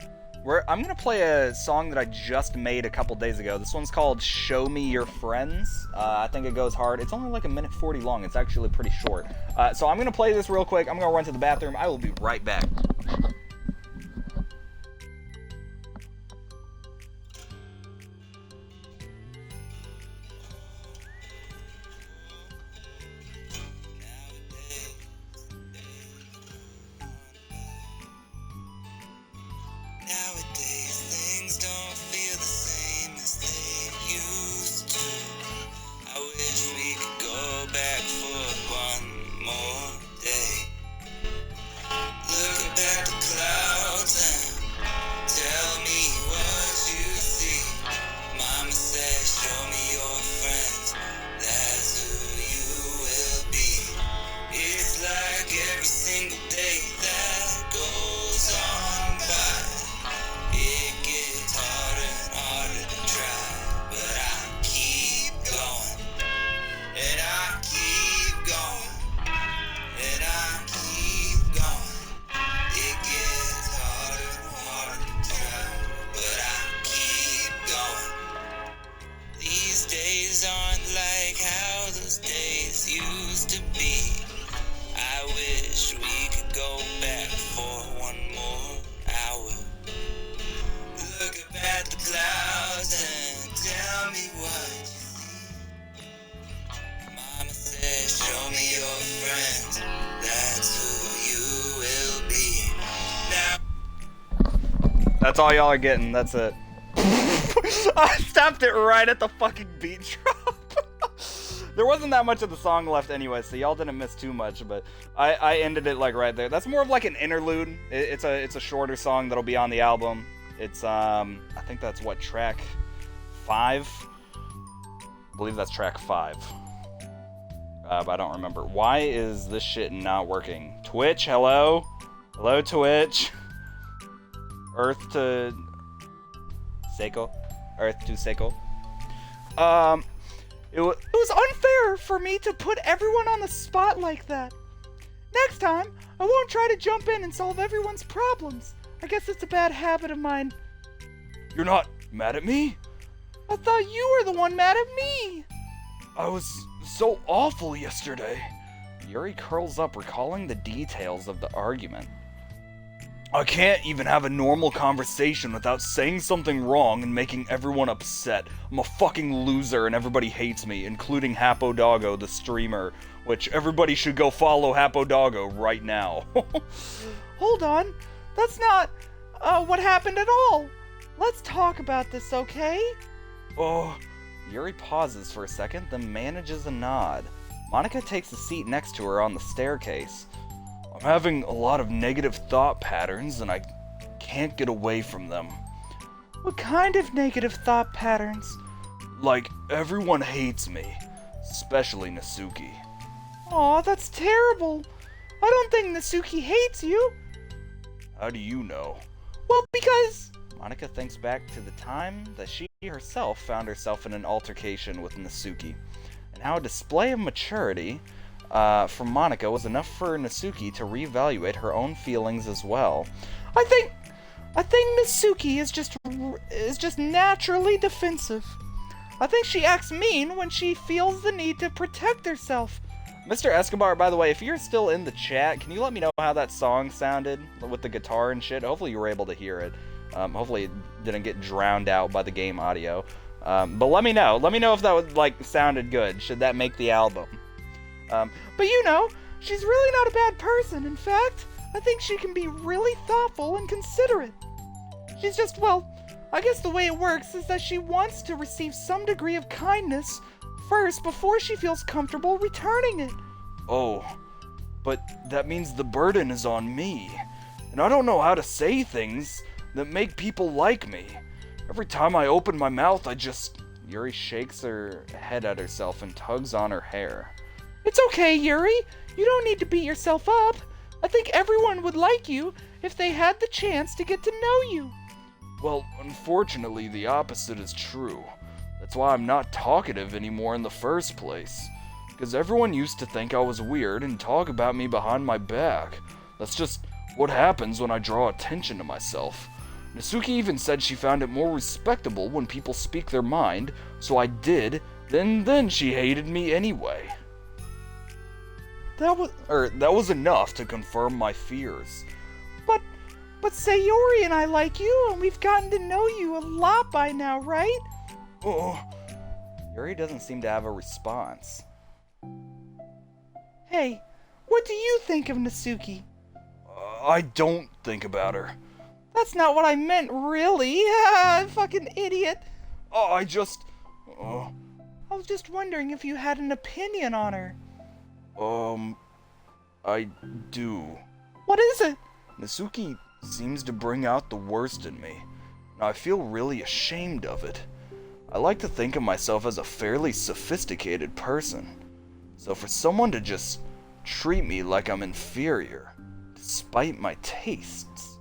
I'm gonna play a song that I just made a couple days ago. This one's called Show Me Your Friends. I think it goes hard. It's only like 1:40 long. It's actually pretty short. So I'm gonna play this real quick. I'm gonna run to the bathroom. I will be right back. That's all y'all are getting. That's it. I stopped it right at the fucking beat drop. There wasn't that much of the song left anyway, so y'all didn't miss too much, but I ended it like right there. That's more of like an interlude. It's a shorter song that'll be on the album. It's I think that's what, track 5? I believe that's track 5. But I don't remember. Why is this shit not working? Twitch, hello? Hello, Twitch. Earth to Seiko. It was unfair for me to put everyone on the spot like that. Next time, I won't try to jump in and solve everyone's problems. I guess it's a bad habit of mine. You're not mad at me? I thought you were the one mad at me. I was so awful yesterday. Yuri curls up, recalling the details of the argument. I can't even have a normal conversation without saying something wrong and making everyone upset. I'm a fucking loser and everybody hates me, including Hapodoggo, the streamer, which everybody should go follow Hapodoggo right now. Hold on, that's not what happened at all. Let's talk about this, okay? Oh. Yuri pauses for a second, then manages a nod. Monica takes a seat next to her on the staircase. I'm having a lot of negative thought patterns, and I can't get away from them. What kind of negative thought patterns? Like, everyone hates me, especially Natsuki. Aw, that's terrible. I don't think Natsuki hates you. How do you know? Well, because... Monica thinks back to the time that she herself found herself in an altercation with Natsuki, and how a display of maturity from Monika was enough for Natsuki to reevaluate her own feelings as well. I think Natsuki is just naturally defensive. I think she acts mean when she feels the need to protect herself. Mr. Escobar, by the way, if you're still in the chat, can you let me know how that song sounded with the guitar and shit? Hopefully you were able to hear it. Hopefully it didn't get drowned out by the game audio. But let me know. Let me know if that was, sounded good. Should that make the album? But you know, she's really not a bad person. In fact, I think she can be really thoughtful and considerate. She's just, well, I guess the way it works is that she wants to receive some degree of kindness first before she feels comfortable returning it. Oh, but that means the burden is on me, and I don't know how to say things that make people like me. Every time I open my mouth, Yuri shakes her head at herself and tugs on her hair. It's okay, Yuri. You don't need to beat yourself up. I think everyone would like you if they had the chance to get to know you. Well, unfortunately, the opposite is true. That's why I'm not talkative anymore in the first place. Because everyone used to think I was weird and talk about me behind my back. That's just what happens when I draw attention to myself. Natsuki even said she found it more respectable when people speak their mind, so I did, then she hated me anyway. That was enough to confirm my fears. But Sayori and I like you, and we've gotten to know you a lot by now, right? Oh. Yuri doesn't seem to have a response. Hey, what do you think of Natsuki? I don't think about her. That's not what I meant, really. Fucking idiot. I was just wondering if you had an opinion on her. I do. What is it? Natsuki seems to bring out the worst in me, and I feel really ashamed of it. I like to think of myself as a fairly sophisticated person, so for someone to just treat me like I'm inferior, despite my tastes,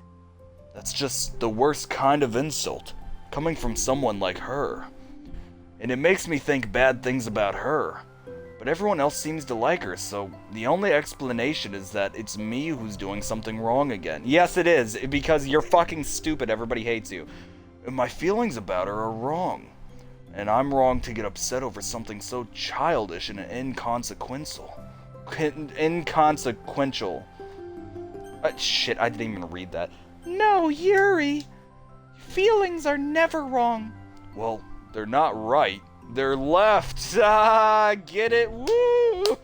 that's just the worst kind of insult, coming from someone like her. And it makes me think bad things about her, but everyone else seems to like her, so the only explanation is that it's me who's doing something wrong again. Yes, it is, because you're fucking stupid, everybody hates you. And my feelings about her are wrong. And I'm wrong to get upset over something so childish and inconsequential. Shit, I didn't even read that. No, Yuri. Feelings are never wrong. Well, they're not right. They're left. Get it? Woo!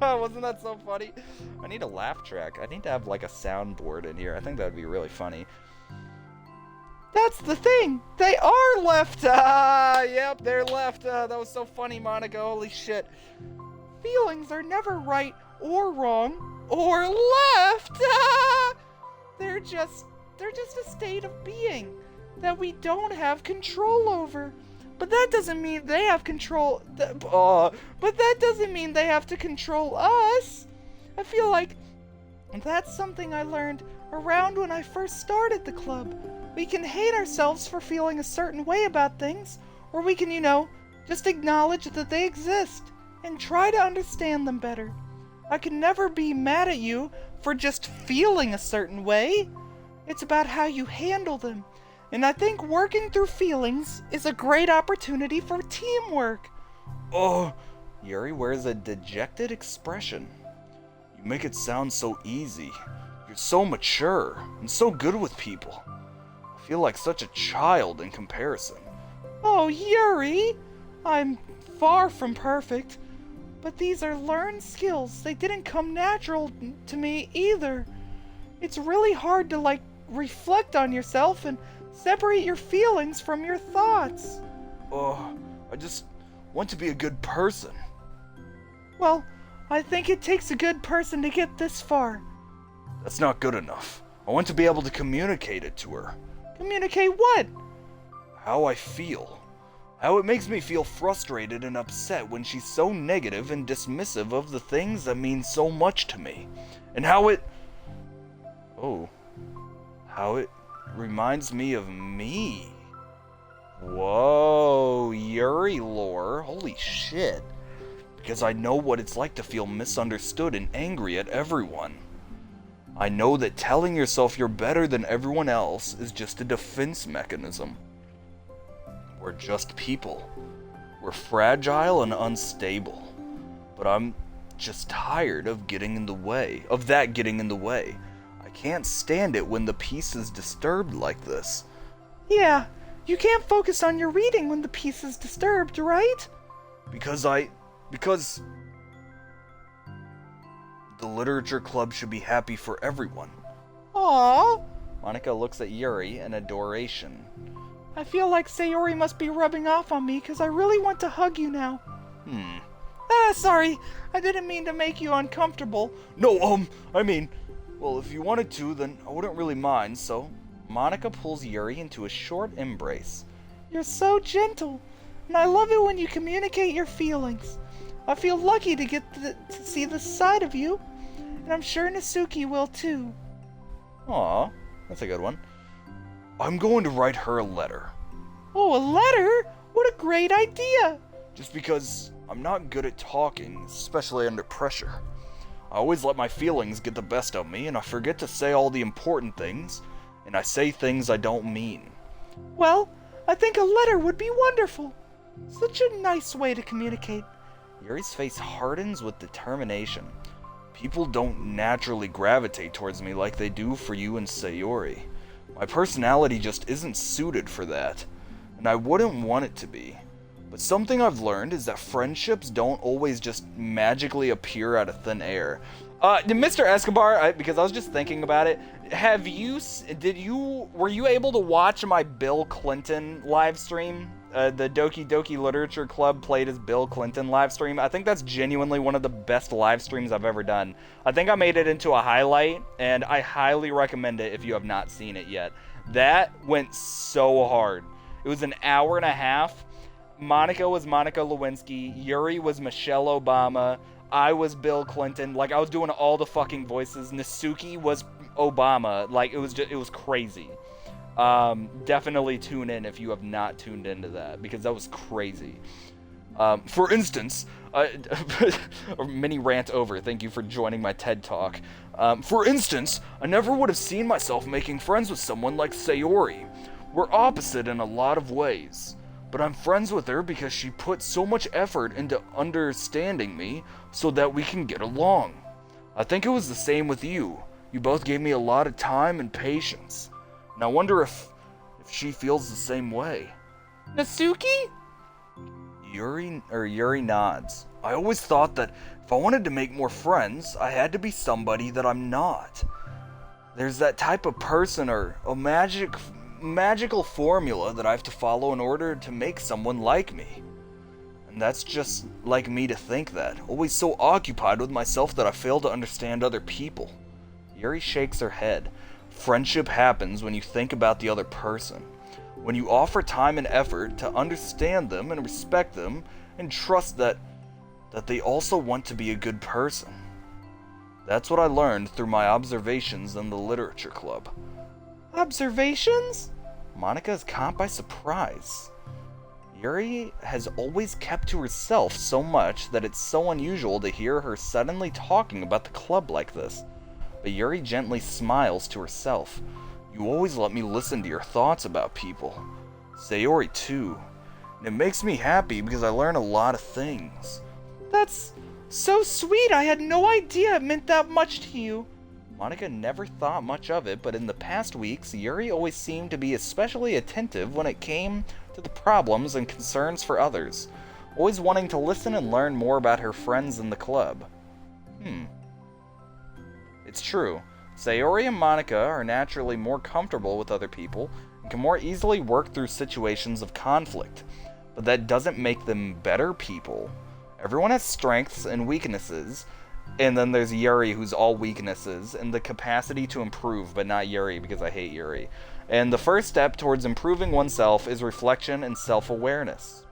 Wasn't that so funny? I need a laugh track. I need to have a soundboard in here. I think that would be really funny. That's the thing. They are left. Yep, they're left. That was so funny, Monika. Holy shit. Feelings are never right or wrong or left. They're just a state of being that we don't have control over. But that doesn't mean they have control. But that doesn't mean they have to control us. I feel like that's something I learned around when I first started the club. We can hate ourselves for feeling a certain way about things, or we can, just acknowledge that they exist and try to understand them better. I can never be mad at you for just feeling a certain way. It's about how you handle them. And I think working through feelings is a great opportunity for teamwork. Oh, Yuri wears a dejected expression. You make it sound so easy. You're so mature and so good with people. I feel like such a child in comparison. Oh, Yuri! I'm far from perfect, but these are learned skills. They didn't come natural to me either. It's really hard to, reflect on yourself and separate your feelings from your thoughts. I just want to be a good person. Well, I think it takes a good person to get this far. That's not good enough. I want to be able to communicate it to her. Communicate what? How I feel. How it makes me feel frustrated and upset when she's so negative and dismissive of the things that mean so much to me. And how it reminds me of me. Whoa, Yuri lore. Holy shit. Because I know what it's like to feel misunderstood and angry at everyone. I know that telling yourself you're better than everyone else is just a defense mechanism. We're just people. We're fragile and unstable. But I'm just tired of getting in the way. I can't stand it when the peace is disturbed like this. Yeah, you can't focus on your reading when the peace is disturbed, right? Because the literature club should be happy for everyone. Aww. Monica looks at Yuri in adoration. I feel like Sayori must be rubbing off on me because I really want to hug you now. Sorry. I didn't mean to make you uncomfortable. No, I mean, well, if you wanted to, then I wouldn't really mind, so... Monica pulls Yuri into a short embrace. You're so gentle, and I love it when you communicate your feelings. I feel lucky to get to see this side of you, and I'm sure Nasuki will too. Aw, that's a good one. I'm going to write her a letter. Oh, a letter? What a great idea! Just because I'm not good at talking, especially under pressure. I always let my feelings get the best of me, and I forget to say all the important things, and I say things I don't mean. Well, I think a letter would be wonderful. Such a nice way to communicate. Yuri's face hardens with determination. People don't naturally gravitate towards me like they do for you and Sayori. My personality just isn't suited for that, and I wouldn't want it to be. But something I've learned is that friendships don't always just magically appear out of thin air. Mr. Escobar, because I was just thinking about it, were you able to watch my Bill Clinton live stream? The Doki Literature Club played as Bill Clinton live stream. I think that's genuinely one of the best live streams I've ever done. I think I made it into a highlight, and I highly recommend it if you have not seen it yet. That went so hard. It was an hour and a half. Monica was Monica Lewinsky. Yuri was Michelle Obama. I was Bill Clinton. Like, I was doing all the fucking voices. Nasuki was Obama. Like, it was crazy. Definitely tune in if you have not tuned into that, because that was crazy. For instance, a mini rant over. Thank you for joining my TED Talk. For instance, I never would have seen myself making friends with someone like Sayori. We're opposite in a lot of ways. But I'm friends with her because she put so much effort into understanding me so that we can get along. I think it was the same with you. You both gave me a lot of time and patience. And I wonder if she feels the same way. Nasuki? Yuri nods. I always thought that if I wanted to make more friends, I had to be somebody that I'm not. There's that type of person or a magical formula that I have to follow in order to make someone like me. And that's just like me to think that. Always so occupied with myself that I fail to understand other people. Yuri shakes her head. Friendship happens when you think about the other person. When you offer time and effort to understand them and respect them and trust that they also want to be a good person. That's what I learned through my observations in the literature club. Observations? Monica is caught by surprise. Yuri has always kept to herself so much that it's so unusual to hear her suddenly talking about the club like this. But Yuri gently smiles to herself. You always let me listen to your thoughts about people. Sayori too. And it makes me happy because I learn a lot of things. That's so sweet. I had no idea it meant that much to you. Monica never thought much of it, but in the past weeks, Yuri always seemed to be especially attentive when it came to the problems and concerns for others, always wanting to listen and learn more about her friends in the club. It's true. Sayori and Monica are naturally more comfortable with other people and can more easily work through situations of conflict, but that doesn't make them better people. Everyone has strengths and weaknesses, and then there's Yuri, who's all weaknesses, and the capacity to improve, but not Yuri, because I hate Yuri. And the first step towards improving oneself is reflection and self-awareness.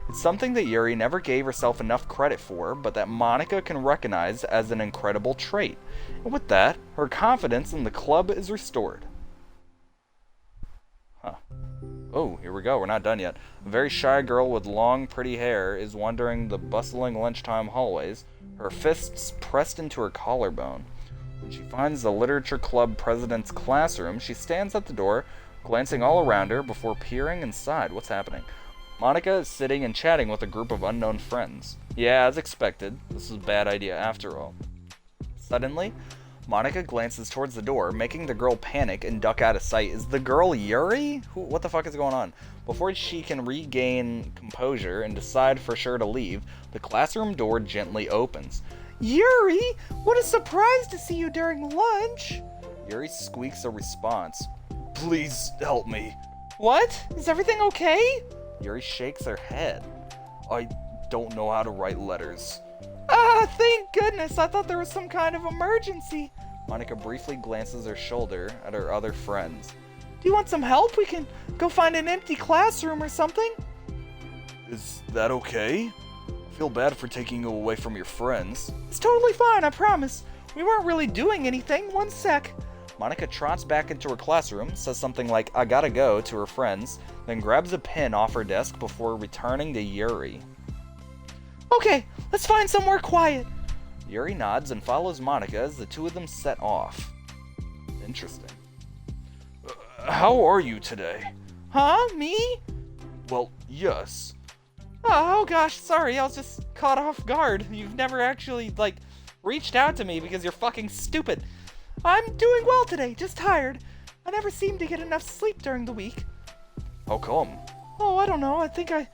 It's something that Yuri never gave herself enough credit for, but that Monica can recognize as an incredible trait. And with that, her confidence in the club is restored. Oh, here we go. We're not done yet. A very shy girl with long, pretty hair is wandering the bustling lunchtime hallways, her fists pressed into her collarbone. When she finds the literature club president's classroom, she stands at the door, glancing all around her before peering inside. What's happening? Monica is sitting and chatting with a group of unknown friends. Yeah, as expected. This is a bad idea after all. Suddenly, Monica glances towards the door, making the girl panic and duck out of sight. Is the girl Yuri? What the fuck is going on? Before she can regain composure and decide for sure to leave, the classroom door gently opens. Yuri, what a surprise to see you during lunch. Yuri squeaks a response. Please help me. What? Is everything okay? Yuri shakes her head. I don't know how to write letters. Ah, thank goodness. I thought there was some kind of emergency. Monica briefly glances her shoulder at her other friends. Do you want some help? We can go find an empty classroom or something. Is that okay? I feel bad for taking you away from your friends. It's totally fine, I promise. We weren't really doing anything. One sec. Monica trots back into her classroom, says something like, I gotta go, to her friends, then grabs a pen off her desk before returning to Yuri. Okay, let's find somewhere quiet. Yuri nods and follows Monica as the two of them set off. Interesting. How are you today? Huh? Me? Well, yes. Oh gosh, sorry, I was just caught off guard. You've never actually, reached out to me because you're fucking stupid. I'm doing well today, just tired. I never seem to get enough sleep during the week. How come? Oh, I don't know, I think I'm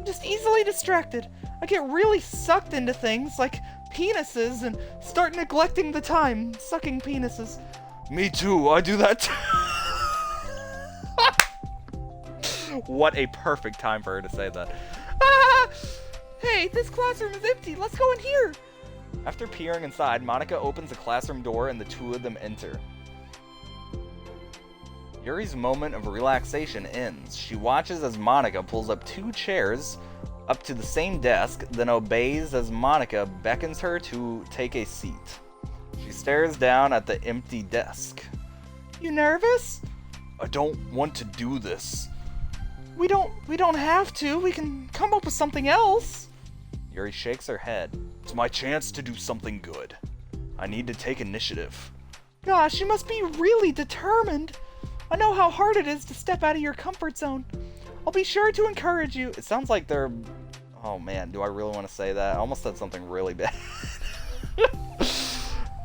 just easily distracted. I get really sucked into things, like penises, and start neglecting the time, sucking penises. Me too, I do that too. What a perfect time for her to say that. Ah! Hey, this classroom is empty. Let's go in here. After peering inside, Monica opens the classroom door and the two of them enter. Yuri's moment of relaxation ends. She watches as Monica pulls up two chairs up to the same desk, then obeys as Monica beckons her to take a seat. She stares down at the empty desk. You nervous? I don't want to do this. We don't have to. We can come up with something else. Yuri shakes her head. It's my chance to do something good. I need to take initiative. Gosh, you must be really determined. I know how hard it is to step out of your comfort zone. I'll be sure to encourage you. It sounds like they're... Oh man, do I really want to say that? I almost said something really bad.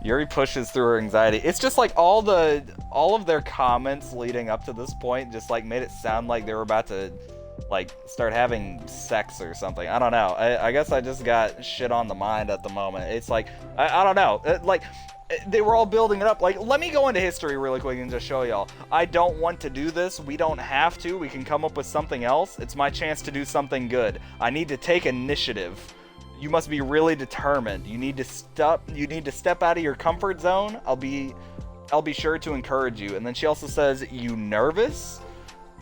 Yuri pushes through her anxiety. It's just like all of their comments leading up to this point just made it sound like they were about to start having sex or something. I don't know. I guess I just got shit on the mind at the moment. It's I don't know. They were all building it up. Let me go into history really quick and just show y'all. I don't want to do this. We don't have to. We can come up with something else. It's my chance to do something good. I need to take initiative. You must be really determined. You need to step out of your comfort zone. I'll be sure to encourage you. And then she also says, you nervous?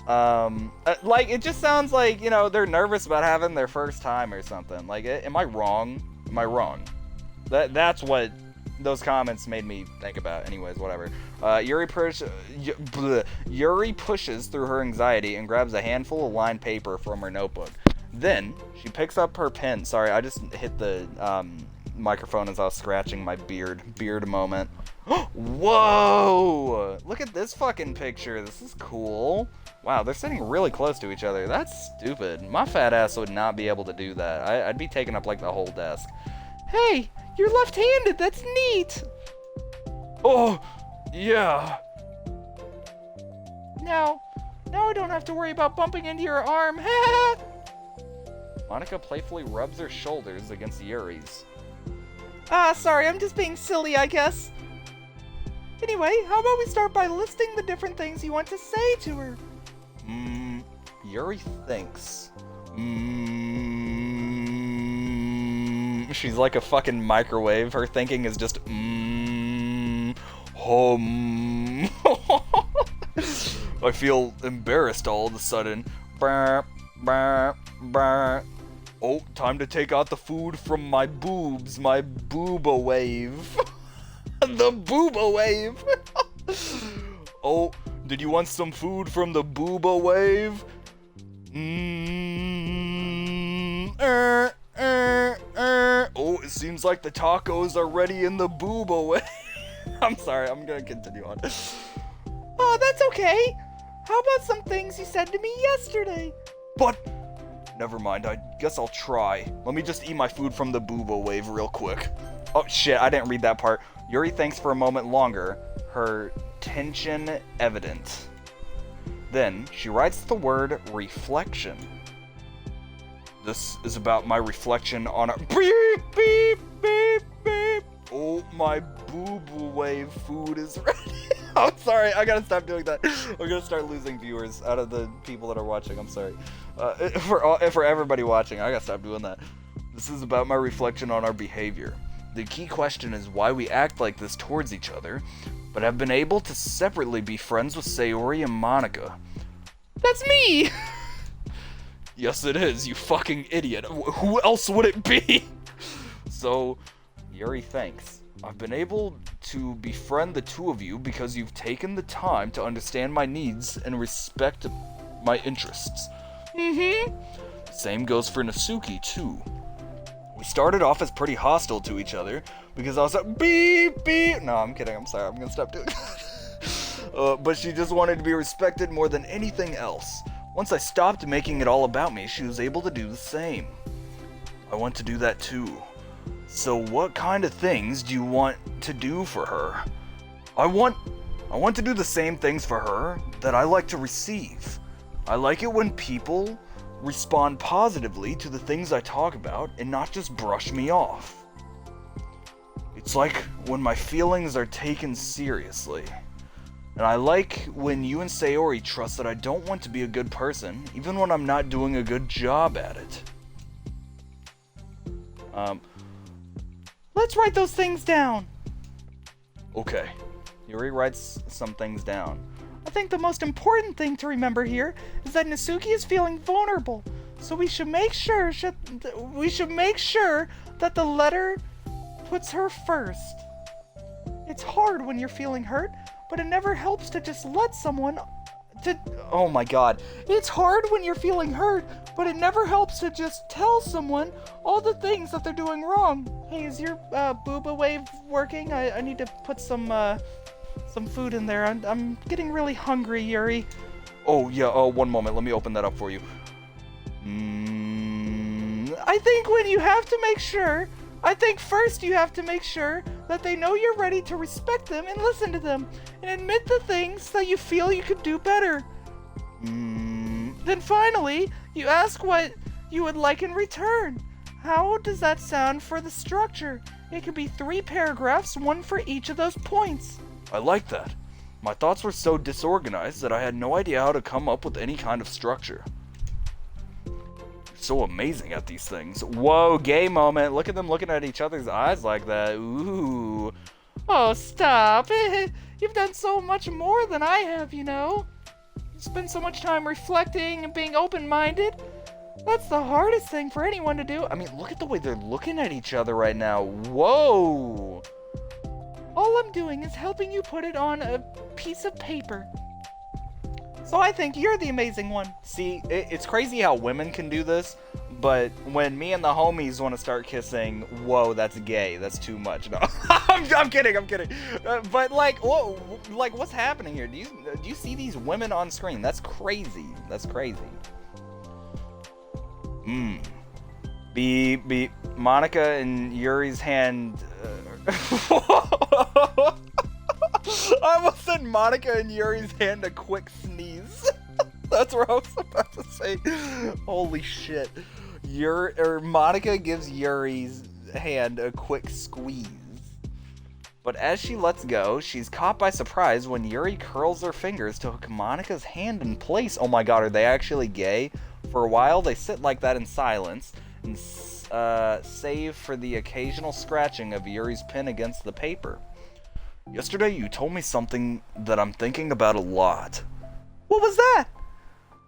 It just sounds like, they're nervous about having their first time or something. Am I wrong? Am I wrong? That's what those comments made me think about. Anyways, whatever. Yuri pushes through her anxiety and grabs a handful of lined paper from her notebook. Then, she picks up her pen. Sorry, I just hit the microphone as I was scratching my beard. Beard moment. Whoa! Look at this fucking picture. This is cool. Wow, they're sitting really close to each other. That's stupid. My fat ass would not be able to do that. I'd be taking up the whole desk. Hey, you're left-handed. That's neat. Oh, yeah. Now I don't have to worry about bumping into your arm. Monica playfully rubs her shoulders against Yuri's. Sorry, I'm just being silly, I guess. Anyway, how about we start by listing the different things you want to say to her? Yuri thinks. She's like a fucking microwave. Her thinking is just I feel embarrassed all of a sudden. Brr, brr, brr. Oh, time to take out the food from my boobs. My booba wave. The booba wave. Oh, did you want some food from the booba wave? Oh, it seems like the tacos are ready in the boob away. I'm sorry, I'm gonna continue on. Oh, that's okay. How about some things you said to me yesterday? But, never mind, I guess I'll try. Let me just eat my food from the boobo wave real quick. Oh shit, I didn't read that part. Yuri thinks for a moment longer, her tension evident. Then, she writes the word reflection. This is about my reflection on a beep, beep, beep, beep. Oh, my boo-boo wave food is ready. I'm sorry, I gotta stop doing that. We're gonna start losing viewers out of the people that are watching. I'm sorry. For everybody watching, I gotta stop doing that. This is about my reflection on our behavior. The key question is why we act like this towards each other, but have been able to separately be friends with Sayori and Monica. That's me! Yes, it is, you fucking idiot. Who else would it be? So, Yuri thinks, I've been able to befriend the two of you because you've taken the time to understand my needs and respect my interests. Same goes for Nasuki, too. We started off as pretty hostile to each other because I was like, beep, beep. No, I'm kidding, I'm sorry, I'm gonna stop doing that. But she just wanted to be respected more than anything else. Once I stopped making it all about me, she was able to do the same. I want to do that too. So what kind of things do you want to do for her? I want to do the same things for her that I like to receive. I like it when people respond positively to the things I talk about and not just brush me off. It's like when my feelings are taken seriously. And I like when you and Sayori trust that I don't want to be a good person, even when I'm not doing a good job at it. Let's write those things down. Okay. Yuri writes some things down. I think the most important thing to remember here is that Nasuki is feeling vulnerable, so we should make sure that the letter puts her first. It's hard when you're feeling hurt, but it never helps to just let someone oh my god. It's hard when you're feeling hurt, but it never helps to just tell someone all the things that they're doing wrong. Hey, is your booba wave working? I need to put some food in there. I'm getting really hungry, Yuri. Oh yeah, one moment, let me open that up for you. I think first you have to make sure that they know you're ready to respect them and listen to them, and admit the things that you feel you could do better. Then finally, you ask what you would like in return. How does that sound for the structure? It could be 3 paragraphs, one for each of those points. I like that. My thoughts were so disorganized that I had no idea how to come up with any kind of structure. You're so amazing at these things. Whoa, gay moment. Look at them looking at each other's eyes like that. Ooh. Oh, stop. You've done so much more than I have, you know. You spend so much time reflecting and being open-minded. That's the hardest thing for anyone to do. I mean, look at the way they're looking at each other right now. Whoa. All I'm doing is helping you put it on a piece of paper. So I think you're the amazing one. See, it's crazy how women can do this, but when me and the homies want to start kissing, whoa, that's gay. That's too much. No, I'm kidding. But like, whoa, like what's happening here? Do you see these women on screen? That's crazy. That's crazy. Be Monica and Yuri's hand. I almost said Monica and Yuri's hand a quick sneeze. That's what I was about to say. Holy shit. Monica gives Yuri's hand a quick squeeze. But as she lets go, she's caught by surprise when Yuri curls her fingers to hook Monica's hand in place. Oh my god, are they actually gay? For a while, they sit like that in silence, and save for the occasional scratching of Yuri's pen against the paper. Yesterday, you told me something that I'm thinking about a lot. What was that?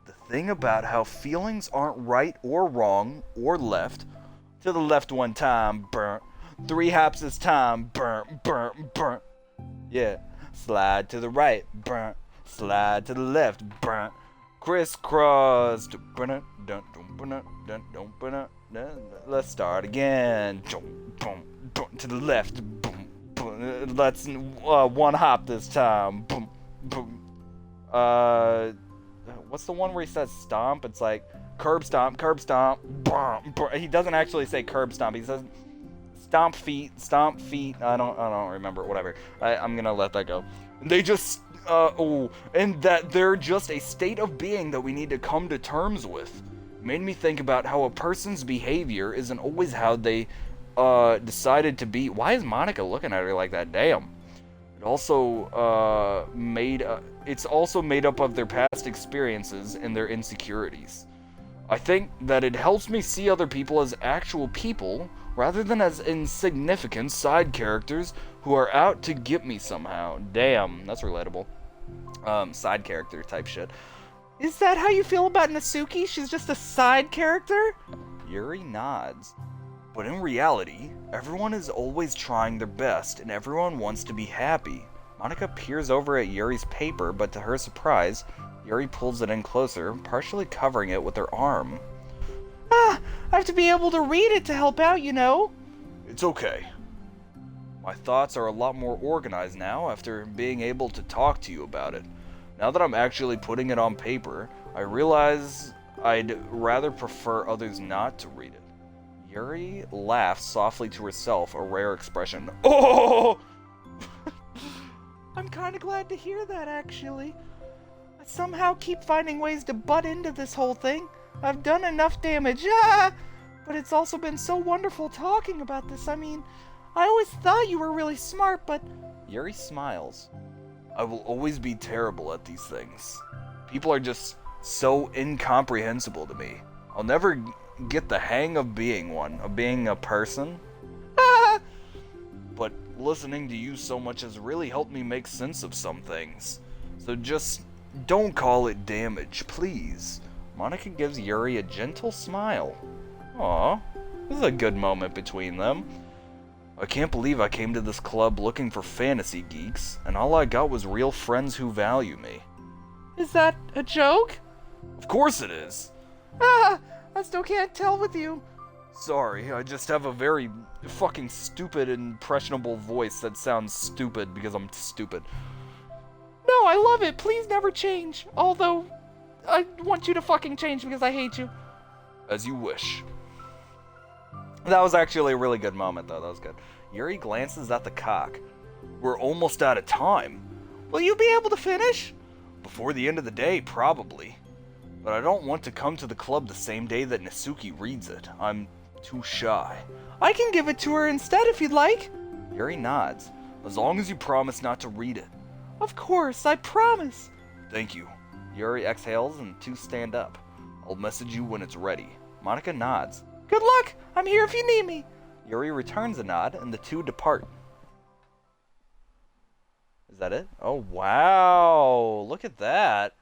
The thing about how feelings aren't right or wrong or left. To the left one time, burnt. 3 hops this time, burnt. Yeah. Slide to the right, burnt. Slide to the left, burnt. Crisscross. Let's start again. To the left. Let's one hop this time. What's the one where he says stomp? It's like curb stomp, curb stomp. He doesn't actually say curb stomp. He says stomp feet. I don't remember. Whatever. I'm gonna let that go. They just and that they're just a state of being that we need to come to terms with. Made me think about how a person's behavior isn't always how they decided to be. Why is Monica looking at her like that? Damn. It also it's also made up of their past experiences and their insecurities. I think that it helps me see other people as actual people rather than as insignificant side characters who are out to get me somehow. Damn, that's relatable. Side character type shit. Is that how you feel about Natsuki? She's just a side character? Yuri nods. But in reality, everyone is always trying their best and everyone wants to be happy. Monica peers over at Yuri's paper, but to her surprise, Yuri pulls it in closer, partially covering it with her arm. I have to be able to read it to help out, you know. It's okay. My thoughts are a lot more organized now after being able to talk to you about it. Now that I'm actually putting it on paper, I realize I'd rather prefer others not to read it. Yuri laughs softly to herself, a rare expression. Oh! I'm kind of glad to hear that, actually. I somehow keep finding ways to butt into this whole thing. I've done enough damage. But it's also been so wonderful talking about this. I mean, I always thought you were really smart, but... Yuri smiles. I will always be terrible at these things. People are just so incomprehensible to me. I'll never get the hang of being one, of being a person. But listening to you so much has really helped me make sense of some things. So just don't call it damage, please. Monica gives Yuri a gentle smile. Aw, this is a good moment between them. I can't believe I came to this club looking for fantasy geeks, and all I got was real friends who value me. Is that a joke? Of course it is. I still can't tell with you. Sorry, I just have a very fucking stupid, impressionable voice that sounds stupid because I'm stupid. No, I love it. Please never change. Although, I want you to fucking change because I hate you. As you wish. That was actually a really good moment, though. That was good. Yuri glances at the cock. We're almost out of time. Will you be able to finish? Before the end of the day, probably. But I don't want to come to the club the same day that Natsuki reads it. I'm too shy. I can give it to her instead if you'd like. Yuri nods. As long as you promise not to read it. Of course, I promise. Thank you. Yuri exhales and two stand up. I'll message you when it's ready. Monica nods. Good luck! I'm here if you need me! Yuri returns a nod, and the two depart. Is that it? Oh, wow! Look at that!